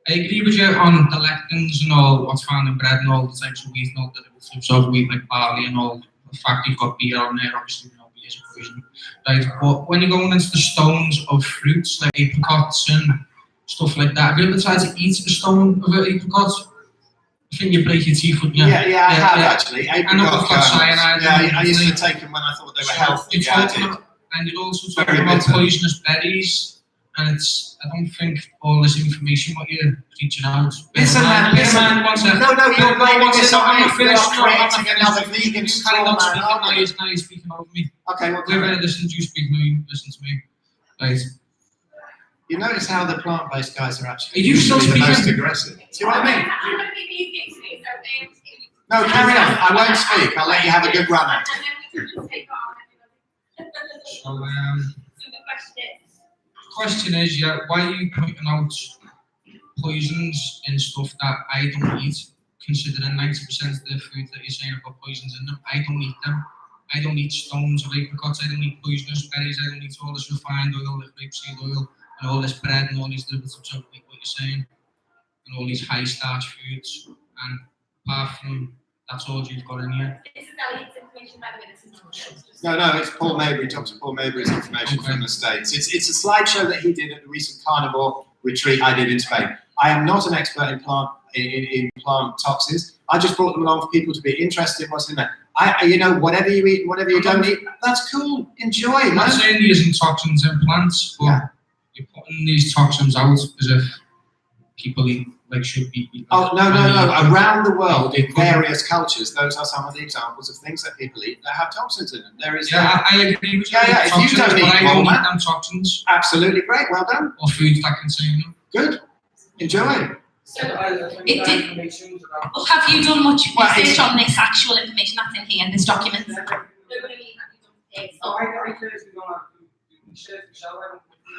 I agree with you on the lectins and all, what's found in bread and all the types of wheat and all the derivatives of wheat like barley and all. The fact you've got beer on there, obviously we know beer is a poison. Right, but when you're going into the stones of fruits like apricots and stuff like that, have you ever tried to eat a stone of an apricot? I think you break your teeth, wouldn't you? Yeah, I have actually. I know they've got cyanide. Yeah, I used to take them when I thought they were healthy. And you're also talking about poisonous berries, and it's, I don't think all this information what you're preaching out. Listen, man, no, you're blaming this on me. I'm creating another vegan now you're speaking over me. Okay, well, whoever listens, you speak, no, you listen to me. Right. You notice how the plant-based guys are actually you still the most aggressive. See what I mean? No, carry on. I won't speak. I'll let you have a good run at it. So, question is, yeah, why are you pointing out poisons in stuff that I don't eat, considering 90% of the food that you're saying have got poisons in them? I don't eat them. I don't eat stones of apricots. I don't eat poisonous berries. I don't eat all this refined oil, like rapeseed oil, and all this bread and all these derivatives of what you're saying, and all these high starch foods. And apart from that's all you've got in here. This is Elliot's information, by the way. This is not No, it's Paul Mabry, Dr. Paul Mabry's information from the States. It's a slideshow that he did at the recent Carnivore retreat I did in Spain. I am not an expert in plant toxins. I just brought them along for people to be interested in what's in there. You know, whatever you eat, whatever you don't eat, that's cool. Enjoy. I'm not saying there isn't toxins in plants, but you're putting these toxins out as if people eat, like should be eating. Oh, no. Around the world, in various cultures, those are some of the examples of things that people eat that have toxins in them. There is. Yeah, I agree with you. Yeah, if you don't eat I don't eat them toxins. Absolutely great. Well done. Or foods that contain them. Good. Enjoy. So, have you done much research on this actual information that's in here in this document?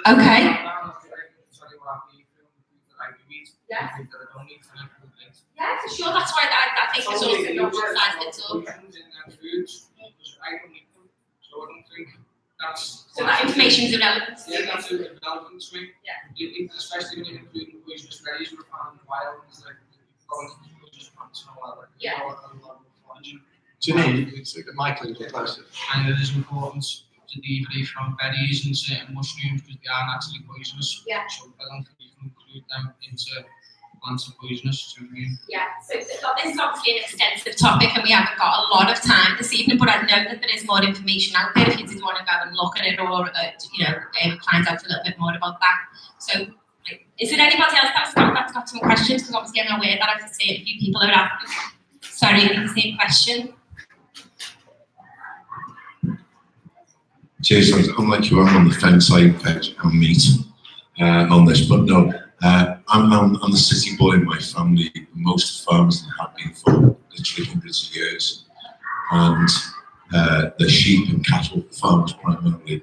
Okay. Yeah, for sure. That's why I think it's also not one size fits all. So that information is irrelevant. Yeah, that's irrelevant to me. Yeah. Especially when you're including poisonous berries or found wild, it's like going to poisonous plants and all that. Yeah. Janine, it's Michael, get closer. And it is important to deviate from berries and certain mushrooms because they are naturally poisonous. Yeah. So I don't think you can include them into plants are poisonous. Do you know what I mean? Yeah. So this is obviously an extensive topic, and we haven't got a lot of time this evening. But I know that there is more information out there if you did want to go and look at it or find out a little bit more about that. So, is there anybody else that's got some questions? Because obviously I'm aware that I've seen a few people are asking. Sorry, the same question. Jason, I'm like you, I'm on the fence, I veg and meat on this, but no, I'm the city boy in my family. Most farmers have been for literally hundreds of years, and they're sheep and cattle farmers primarily,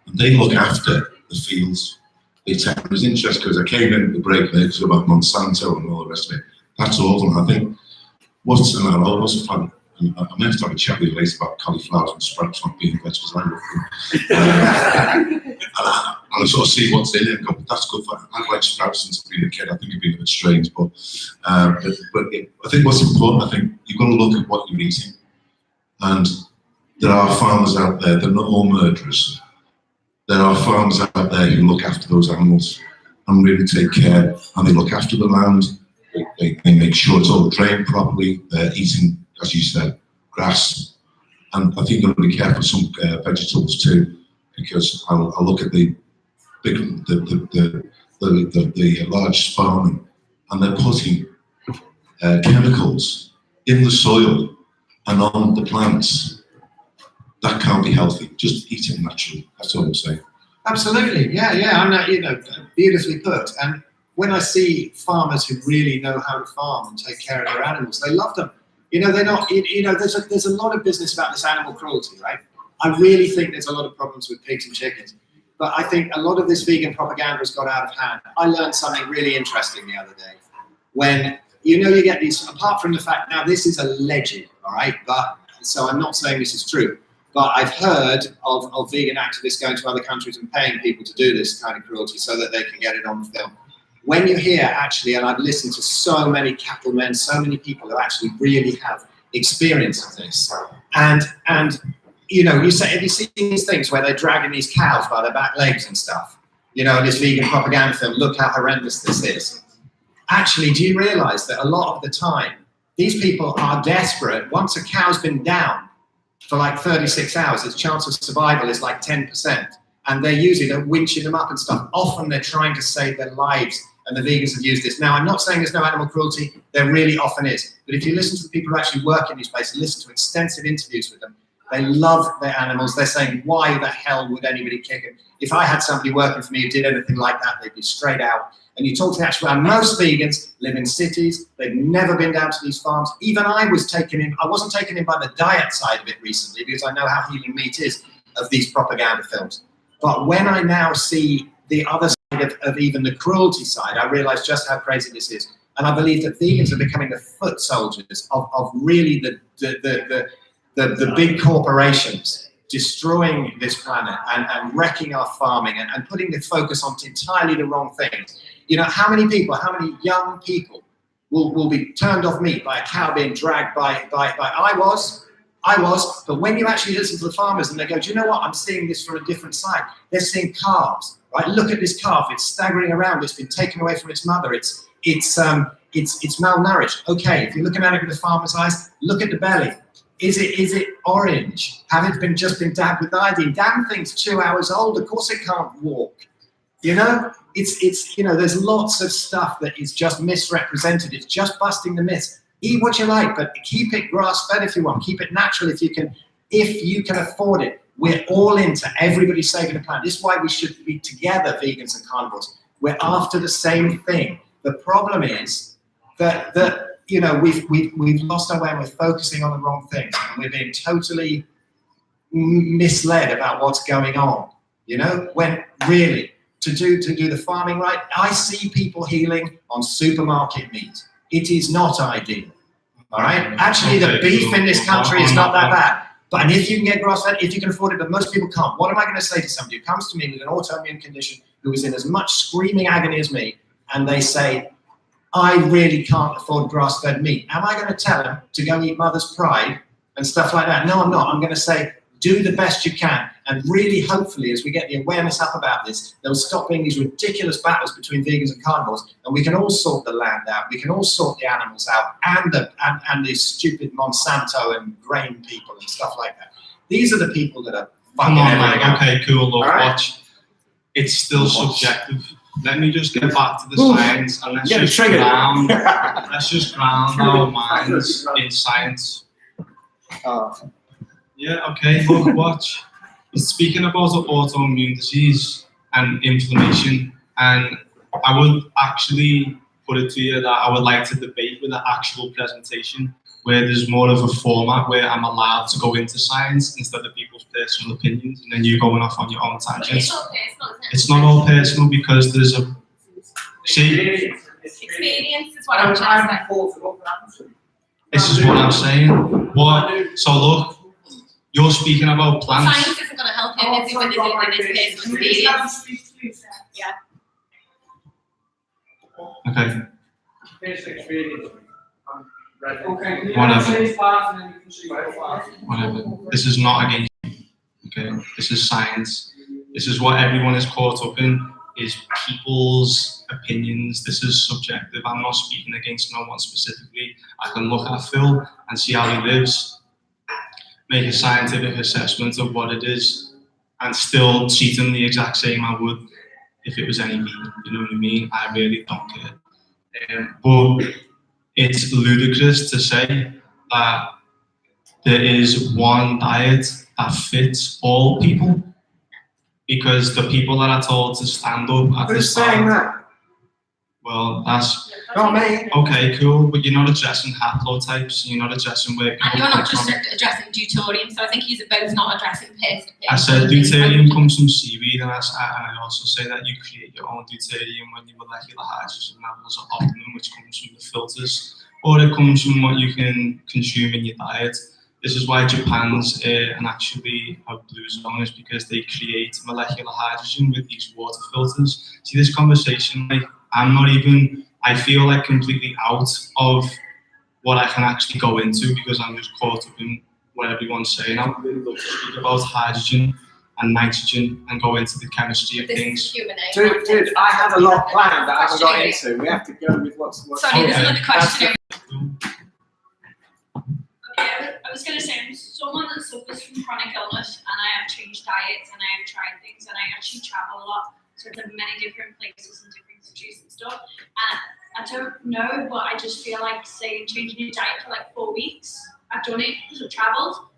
and they look after the fields. It was interesting because I came in at the break and it was about Monsanto and all the rest of it. That's awful. I think what's an also fun. I'm going to have a chat with you later about cauliflowers and sprouts not being vegetables. I love them. And I sort of see what's in it and go, that's good for I've liked sprouts since I've been a kid. I think it'd be a bit strange, but I think what's important, I think you've got to look at what you're eating. And there are farmers out there, they're not all murderers. There are farmers out there who look after those animals and really take care, and they look after the land. They make sure it's all drained properly. They're eating, as you said, grass, and I think you've got to be careful with some vegetables too, because I'll look at the large farming, and they're putting chemicals in the soil and on the plants, that can't be healthy. Just eat it naturally. That's all I'm saying. Absolutely, yeah. I'm not, beautifully put. And when I see farmers who really know how to farm and take care of their animals, they love them. They're not. There's a lot of business about this animal cruelty, right? I really think there's a lot of problems with pigs and chickens. But I think a lot of this vegan propaganda has got out of hand. I learned something really interesting the other day. When, you get these, apart from the fact, now this is alleged, all right? But, so I'm not saying this is true, but I've heard of vegan activists going to other countries and paying people to do this kind of cruelty so that they can get it on film. When you hear, actually, and I've listened to so many cattlemen, so many people who actually really have experience of this, and you say, have you seen these things where they're dragging these cows by their back legs and stuff? This vegan propaganda film, look how horrendous this is. Actually, do you realize that a lot of the time, these people are desperate. Once a cow's been down for like 36 hours, its chance of survival is like 10%. And they're winching them up and stuff. Often they're trying to save their lives, and the vegans have used this. Now, I'm not saying there's no animal cruelty. There really often is. But if you listen to the people who actually work in these places, listen to extensive interviews with them, they love their animals. They're saying, why the hell would anybody kick it? If I had somebody working for me who did anything like that, they'd be straight out. And you talk to the actual, and most vegans live in cities. They've never been down to these farms. Even I was taken in. I wasn't taken in by the diet side of it recently because I know how healing meat is of these propaganda films. But when I now see the other side of even the cruelty side, I realize just how crazy this is. And I believe that vegans are becoming the foot soldiers of really the big corporations destroying this planet and wrecking our farming and putting the focus on entirely the wrong things. How many young people will be turned off meat by a cow being dragged by I was, but when you actually listen to the farmers and they go, do you know what, I'm seeing this from a different side. They're seeing calves, right? Look at this calf, it's staggering around, it's been taken away from its mother, it's malnourished. Okay, if you're looking at it with the farmer's eyes, look at the belly. Is it orange? Have it just been dabbed with iodine? Damn thing's 2 hours old, of course it can't walk. There's lots of stuff that is just misrepresented. It's just busting the myths. Eat what you like, but keep it grass-fed if you want. Keep it natural if you can afford it. We're all into everybody saving the planet. This is why we should be together, vegans and carnivores. We're after the same thing. The problem is that we've lost our way and we're focusing on the wrong things. And we're being totally misled about what's going on. When really to do the farming right, I see people healing on supermarket meat. It is not ideal. All right. Actually, the beef in this country is not that bad. But if you can get grass-fed, if you can afford it, but most people can't. What am I going to say to somebody who comes to me with an autoimmune condition, who is in as much screaming agony as me, and they say, I really can't afford grass-fed meat? Am I going to tell them to go eat Mother's Pride and stuff like that? No, I'm not. I'm going to say, do the best you can. And really, hopefully, as we get the awareness up about this, there'll stop being these ridiculous battles between vegans and carnivores, and we can all sort the land out. We can all sort the animals out, and the stupid Monsanto and grain people and stuff like that. These are the people that are fucking everything up. Okay, cool. Look, right. Watch. It's still subjective. Let me just get back to the science, and let's just ground our minds in science. Yeah, okay, look, watch. Speaking about autoimmune disease and inflammation, and I would actually put it to you that I would like to debate with an actual presentation where there's more of a format where I'm allowed to go into science instead of people's personal opinions, and then you going off on your own tangents. It's all personal, isn't it? It's not all personal because there's a... See? Experience is what I'm trying to say. This is what I'm saying. So look, you're speaking about plants. Science isn't going to help him with his personal experience. Yeah. Okay. Okay. Whatever. This is not against you. Okay. This is science. This is what everyone is caught up in, is people's opinions. This is subjective. I'm not speaking against no one specifically. I can look at Phil and see how he lives, make a scientific assessment of what it is, and still treat him the exact same I would if it was any vegan. You know what I mean? I really don't care. But it's ludicrous to say that there is one diet that fits all people, because the people that are told to stand up at the Who's start. saying that? Well, that's Not me. okay, cool, but you're not addressing haplotypes, you're not addressing where people And you're not come just from. addressing deuterium, so I think he's both not addressing person. I said deuterium comes from seaweed, and I also say that you create your own deuterium when your molecular hydrogen levels are optimum, which comes from the filters, or it comes from what you can consume in your diet. This is why Japan's and actually have blue zone, is because they create molecular hydrogen with these water filters. See, this conversation, like, I feel like completely out of what I can actually go into, because I'm just caught up in what everyone's saying. I would really love to speak about hydrogen and nitrogen and go into the chemistry of things. Dude, I had a lot planned that I haven't got into. We have to go with what's Sorry, there's another question. I was going to say, I'm someone that suffers from chronic illness, and I have changed diets and I have tried things, and I actually travel a lot, so to many different places and different countries and stuff. And I don't know, but I just feel like, say, changing your diet for like 4 weeks. I've done it because I've travelled,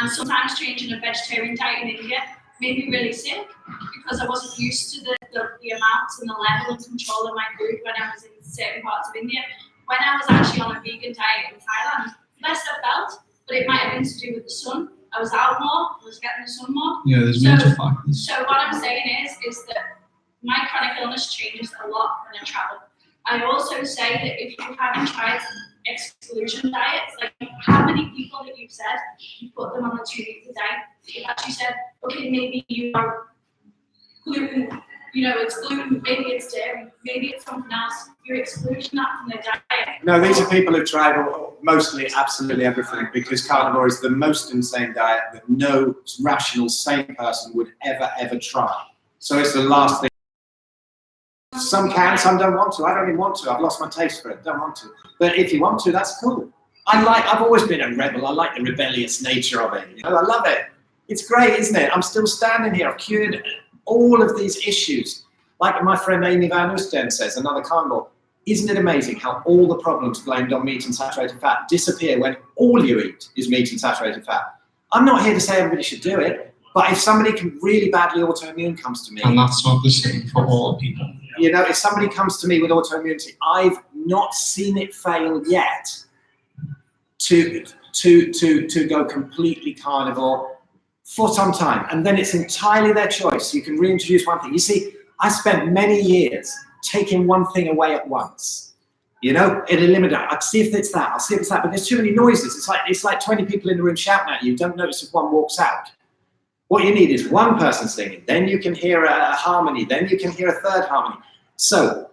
and sometimes changing a vegetarian diet in India made me really sick because I wasn't used to the amounts and the level of control of my food when I was in certain parts of India. When I was actually on a vegan diet in Thailand, best I felt, but it might have been to do with the sun. I was out more, I was getting the sun more. Yeah, there's major factors. So what I'm saying is that my chronic illness changes a lot when I travel. I also say that if you haven't tried exclusion diets, like how many people that you've said you put them on the 2 weeks a diet, you've actually said, okay, maybe you are gluten, it's gluten, maybe it's dairy, maybe it's something else. You're excluding that from the diet. No, these are people who've tried mostly absolutely everything, because carnivore is the most insane diet that no rational, sane person would ever try. So it's the last thing. Some can, some don't want to. I don't even want to. I've lost my taste for it. Don't want to. But if you want to, that's cool. I've always been a rebel. I like the rebellious nature of it. I love it. It's great, isn't it? I'm still standing here. I've cured all of these issues. Like my friend Amy Van Oostden says, another carnivore, isn't it amazing how all the problems blamed on meat and saturated fat disappear when all you eat is meat and saturated fat? I'm not here to say everybody should do it, but if somebody can really badly autoimmune comes to me... And that's not the same for all people. If somebody comes to me with autoimmunity, I've not seen it fail yet to go completely carnivore for some time. And then it's entirely their choice. You can reintroduce one thing. You see, I spent many years taking one thing away at once. It eliminated. I'd see if it's that. I'll see if it's that. But there's too many noises. It's like 20 people in the room shouting at you. Don't notice if one walks out. What you need is one person singing. Then you can hear a harmony. Then you can hear a third harmony. So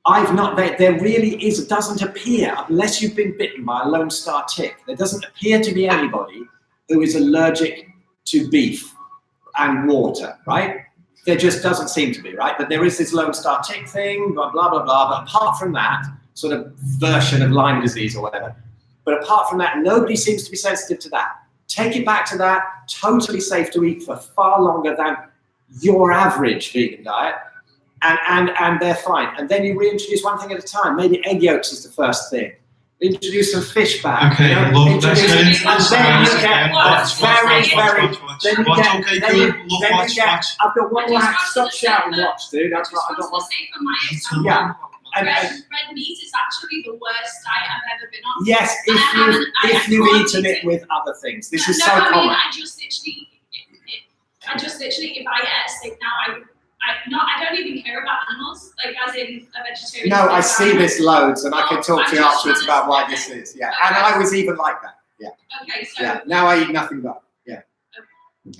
there really doesn't appear, unless you've been bitten by a Lone Star tick, there doesn't appear to be anybody who is allergic to beef and water, right? There just doesn't seem to be, right? But there is this Lone Star tick thing, blah, blah, blah, blah. But apart from that, sort of version of Lyme disease or whatever, but apart from that, nobody seems to be sensitive to that. Take it back to that, totally safe to eat for far longer than your average vegan diet, and they're fine. And then you reintroduce one thing at a time. Maybe egg yolks is the first thing. Introduce some fish back. Okay, and then you get I've got one more. Stop shouting, watch, dude. I've got one. Yeah. Red meat is actually the worst diet I've ever been on. Yes, if you've eaten it with other things. This is so common. I just literally, if I get a steak now, I don't even care about animals, like as in a vegetarian. No, I see this loads, and I can talk to you afterwards about why this is. Yeah, and I was even like that. Yeah. Okay, so. Yeah. Now I eat nothing but. Yeah.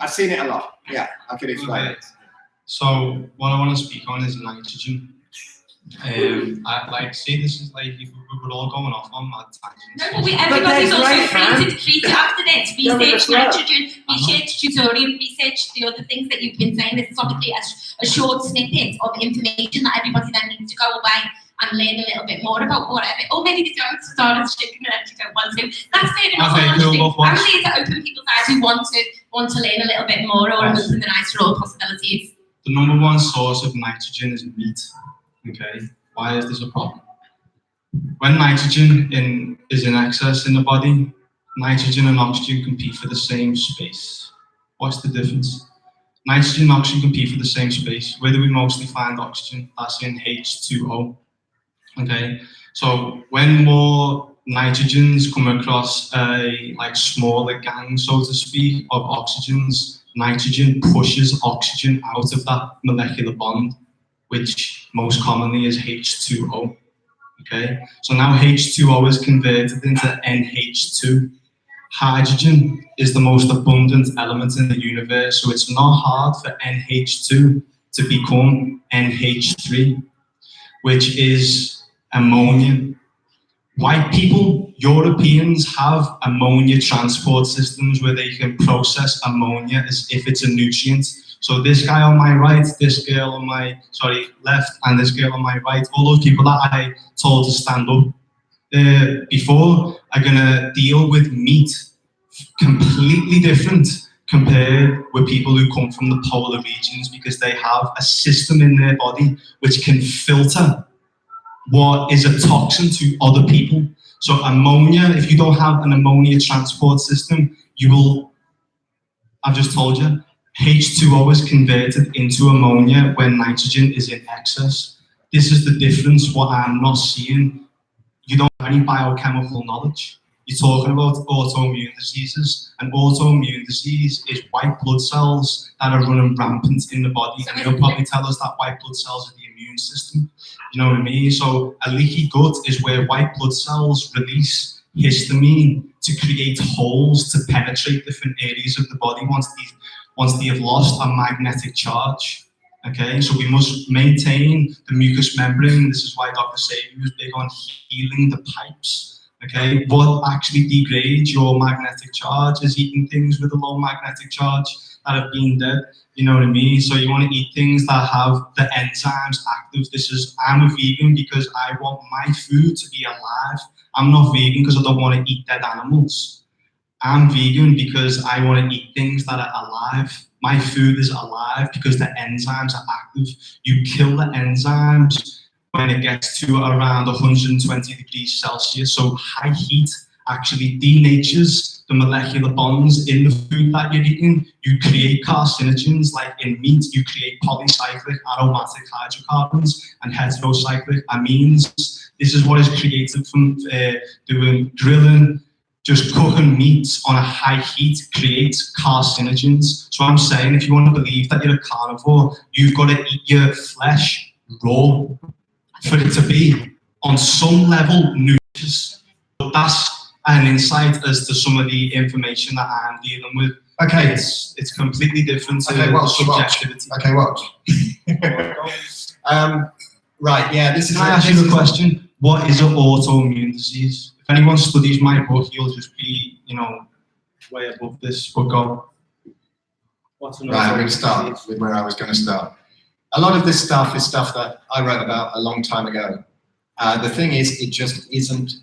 I've seen it a lot. Yeah, I can explain it. So what I want to speak on is nitrogen. This is like we're all going off on mad tangents. No, but everybody's also free to after this research nitrogen, research deuterium, research the other things that you've been saying. This is obviously a short snippet of information that everybody then needs to go away and learn a little bit more about whatever. Or maybe they don't start as chicken and actually don't want to. That's fair enough. Okay, cool. I'm here to open people's eyes who want to learn a little bit more or open the eyes to all possibilities. The number one source of nitrogen is meat. Okay, why is this a problem? when nitrogen is in excess in the body, nitrogen and oxygen compete for the same space. What's the difference? Nitrogen and oxygen compete for the same space. Where do we mostly find oxygen? That's in H2O. Okay, so when more nitrogens come across a smaller gang, so to speak, of oxygens, nitrogen pushes oxygen out of that molecular bond, which most commonly is H2O. Okay, so now H2O is converted into NH2. Hydrogen is the most abundant element in the universe, so it's not hard for NH2 to become NH3, which is ammonia. White people, Europeans, have ammonia transport systems where they can process ammonia as if it's a nutrient. So this guy on my right, this girl on my left, and this girl on my right, all those people that I told to stand up before are gonna deal with meat completely different compared with people who come from the polar regions, because they have a system in their body which can filter what is a toxin to other people. So ammonia, if you don't have an ammonia transport system, you will, I've just told you, H2O is converted into ammonia when nitrogen is in excess. This is the difference, what I'm not seeing. You don't have any biochemical knowledge. You're talking about autoimmune diseases, and autoimmune disease is white blood cells that are running rampant in the body, and they'll probably tell us that white blood cells are the immune system. You know what I mean? So a leaky gut is where white blood cells release histamine to create holes to penetrate different areas of the body once they have lost a magnetic charge. Okay, so we must maintain the mucous membrane. This is why Dr. Sabi was big on healing the pipes. Okay, what actually degrades your magnetic charge is eating things with a low magnetic charge that have been dead. You know what I mean? So you want to eat things that have the enzymes active. I'm a vegan because I want my food to be alive. I'm not vegan because I don't want to eat dead animals. I'm vegan because I want to eat things that are alive. My food is alive because the enzymes are active. You kill the enzymes when it gets to around 120 degrees Celsius. So high heat actually denatures the molecular bonds in the food that you're eating. You create carcinogens, like in meat, you create polycyclic aromatic hydrocarbons and heterocyclic amines. This is what is created from doing grilling. Just cooking meats on a high heat creates carcinogens. So I'm saying, if you want to believe that you're a carnivore, you've got to eat your flesh raw for it to be on some level nutritious. But that's an insight as to some of the information that I'm dealing with. Okay, it's completely different to subjectivity. Okay, watch. Right, yeah, this is. Can I ask you a question? What is an autoimmune disease? If anyone studies my book, you'll just be, way above this. But go. Right, I'm going to start with where I was going to start. A lot of this stuff is stuff that I wrote about a long time ago. The thing is, it just isn't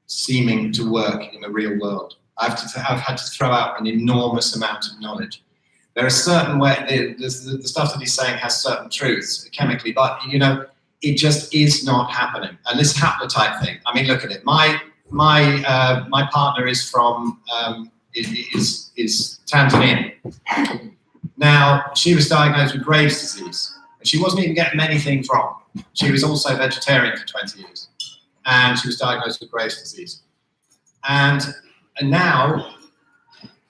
seeming to work in the real world. I've had to throw out an enormous amount of knowledge. There are certain ways, the stuff that he's saying has certain truths chemically, but it just is not happening. And this haplotype thing, I mean, look at it. My partner is from is Tanzania. Now, she was diagnosed with Graves' disease. And she wasn't even getting many things wrong. She was also vegetarian for 20 years. And she was diagnosed with Graves' disease. And now,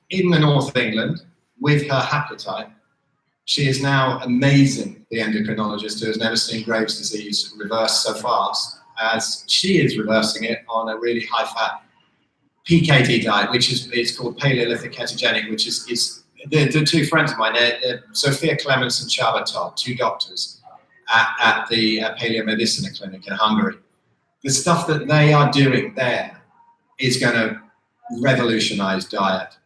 in the north of England, with her haplotype, she is now amazing, the endocrinologist who has never seen Graves' disease reverse so fast as she is reversing it on a really high-fat PKD diet, which is called Paleolithic ketogenic, which is the two friends of mine, Sophia Clements and Csaba Todd, two doctors at the Paleomedicina Clinic in Hungary. The stuff that they are doing there is going to revolutionize diet.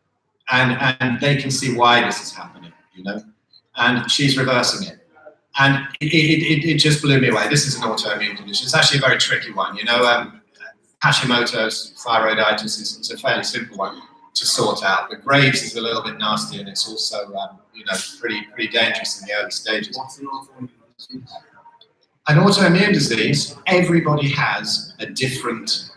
And they can see why this is happening, and she's reversing it. And it just blew me away. This is an autoimmune condition. It's actually a very tricky one. Hashimoto's thyroiditis is a fairly simple one to sort out. But Graves is a little bit nasty, and it's also, pretty dangerous in the early stages. an autoimmune disease, everybody has a different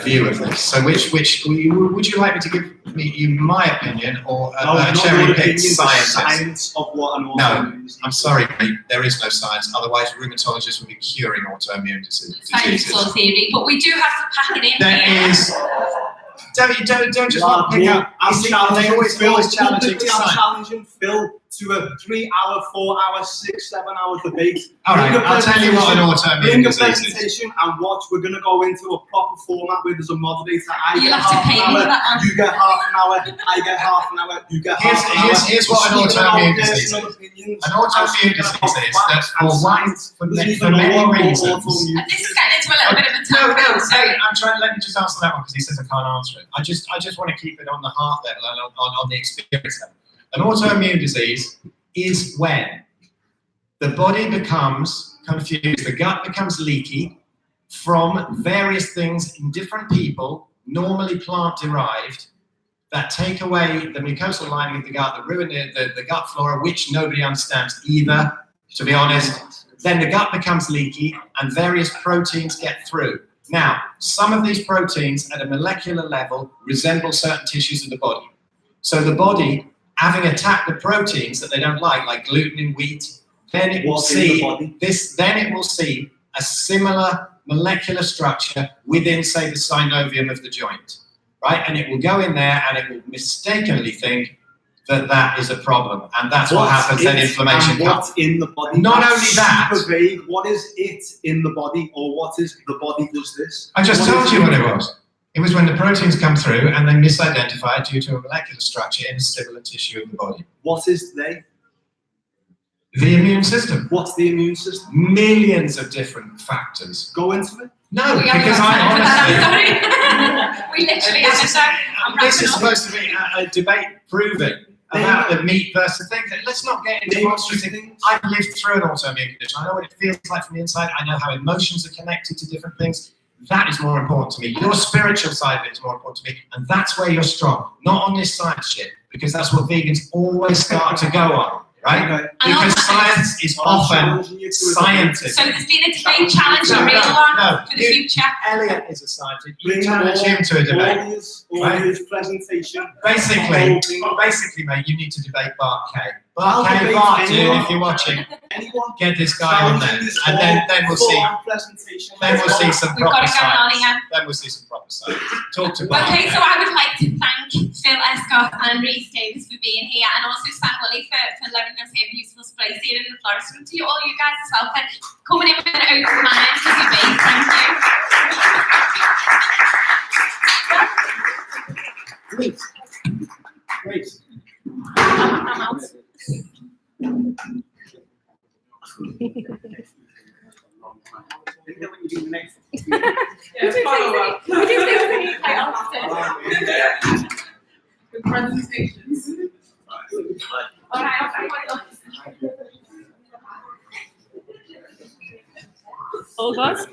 view of this. So which would you like me to give you my opinion or a cherry-picked science of what an autoimmune disease? I'm sorry, mate, there is no science. Otherwise, rheumatologists would be curing autoimmune diseases. Science or theory, but we do have to pack it in. There is. Don't just want to pick up. I'm challenging challenging Phil to a 3 hour, 4 hour, 6, 7 hour debate. All right, I'll tell you what an autoimmune disease is. Bring a presentation and watch. We're going to go into a proper format where there's a moderator. You'll have to pay me for that one. You get half an hour. I get half an hour. You get half an hour. Here's what an autoimmune disease is. An autoimmune disease is that for many reasons. This is getting into a little bit of a tone. I'm trying. Let me just answer that one because he says I can't answer it. I just want to keep it on the heart level and on the experience level. An autoimmune disease is when the body becomes confused, the gut becomes leaky from various things in different people, normally plant-derived, that take away the mucosal lining of the gut, that ruin the gut flora, which nobody understands either, to be honest. Then the gut becomes leaky and various proteins get through. Now, some of these proteins at a molecular level resemble certain tissues of the body. So the body, having attacked the proteins that they don't like gluten in wheat, then it will see a similar molecular structure within, say, the synovium of the joint, right? And it will go in there and it will mistakenly think that is a problem, and that's what happens. Then inflammation comes. What's in the body? Not only that. Super vague. What is it in the body, or what is the body does this? I just told you what it was. It was when the proteins come through and they misidentify due to a molecular structure in a similar tissue of the body. What is they? The immune system. What's the immune system? Millions of different factors. Go into it? No, because I honestly... We literally have this is supposed to be a debate proving about the meat versus things. Let's not get into monstrous things. I've lived through an autoimmune condition. I know what it feels like from the inside. I know how emotions are connected to different things. That is more important to me. Your spiritual side of it is more important to me. And that's where you're strong. Not on this science shit. Because that's what vegans always start to go on. Right? Okay. Because science is often scientific. So there's been a debate challenge, a real one for the future. Elliot is a scientist. You challenge him to a debate. Right? Presentation. Basically, mate, you need to debate Bart K. Bart K, Bart, dude, if you're watching, get this guy on there, and then we'll see. Then we'll see some proper science. Then we'll see some proper science. Talk to Bart. Okay, so I would like to thank Phil, Escott, and Reiss Davies for being here, and also thank Willie for letting us have a useful space here in the florist room. To all you guys as well for coming in with an open mind to debate. Thank you. Great. I'm out. Good presentations. All guys?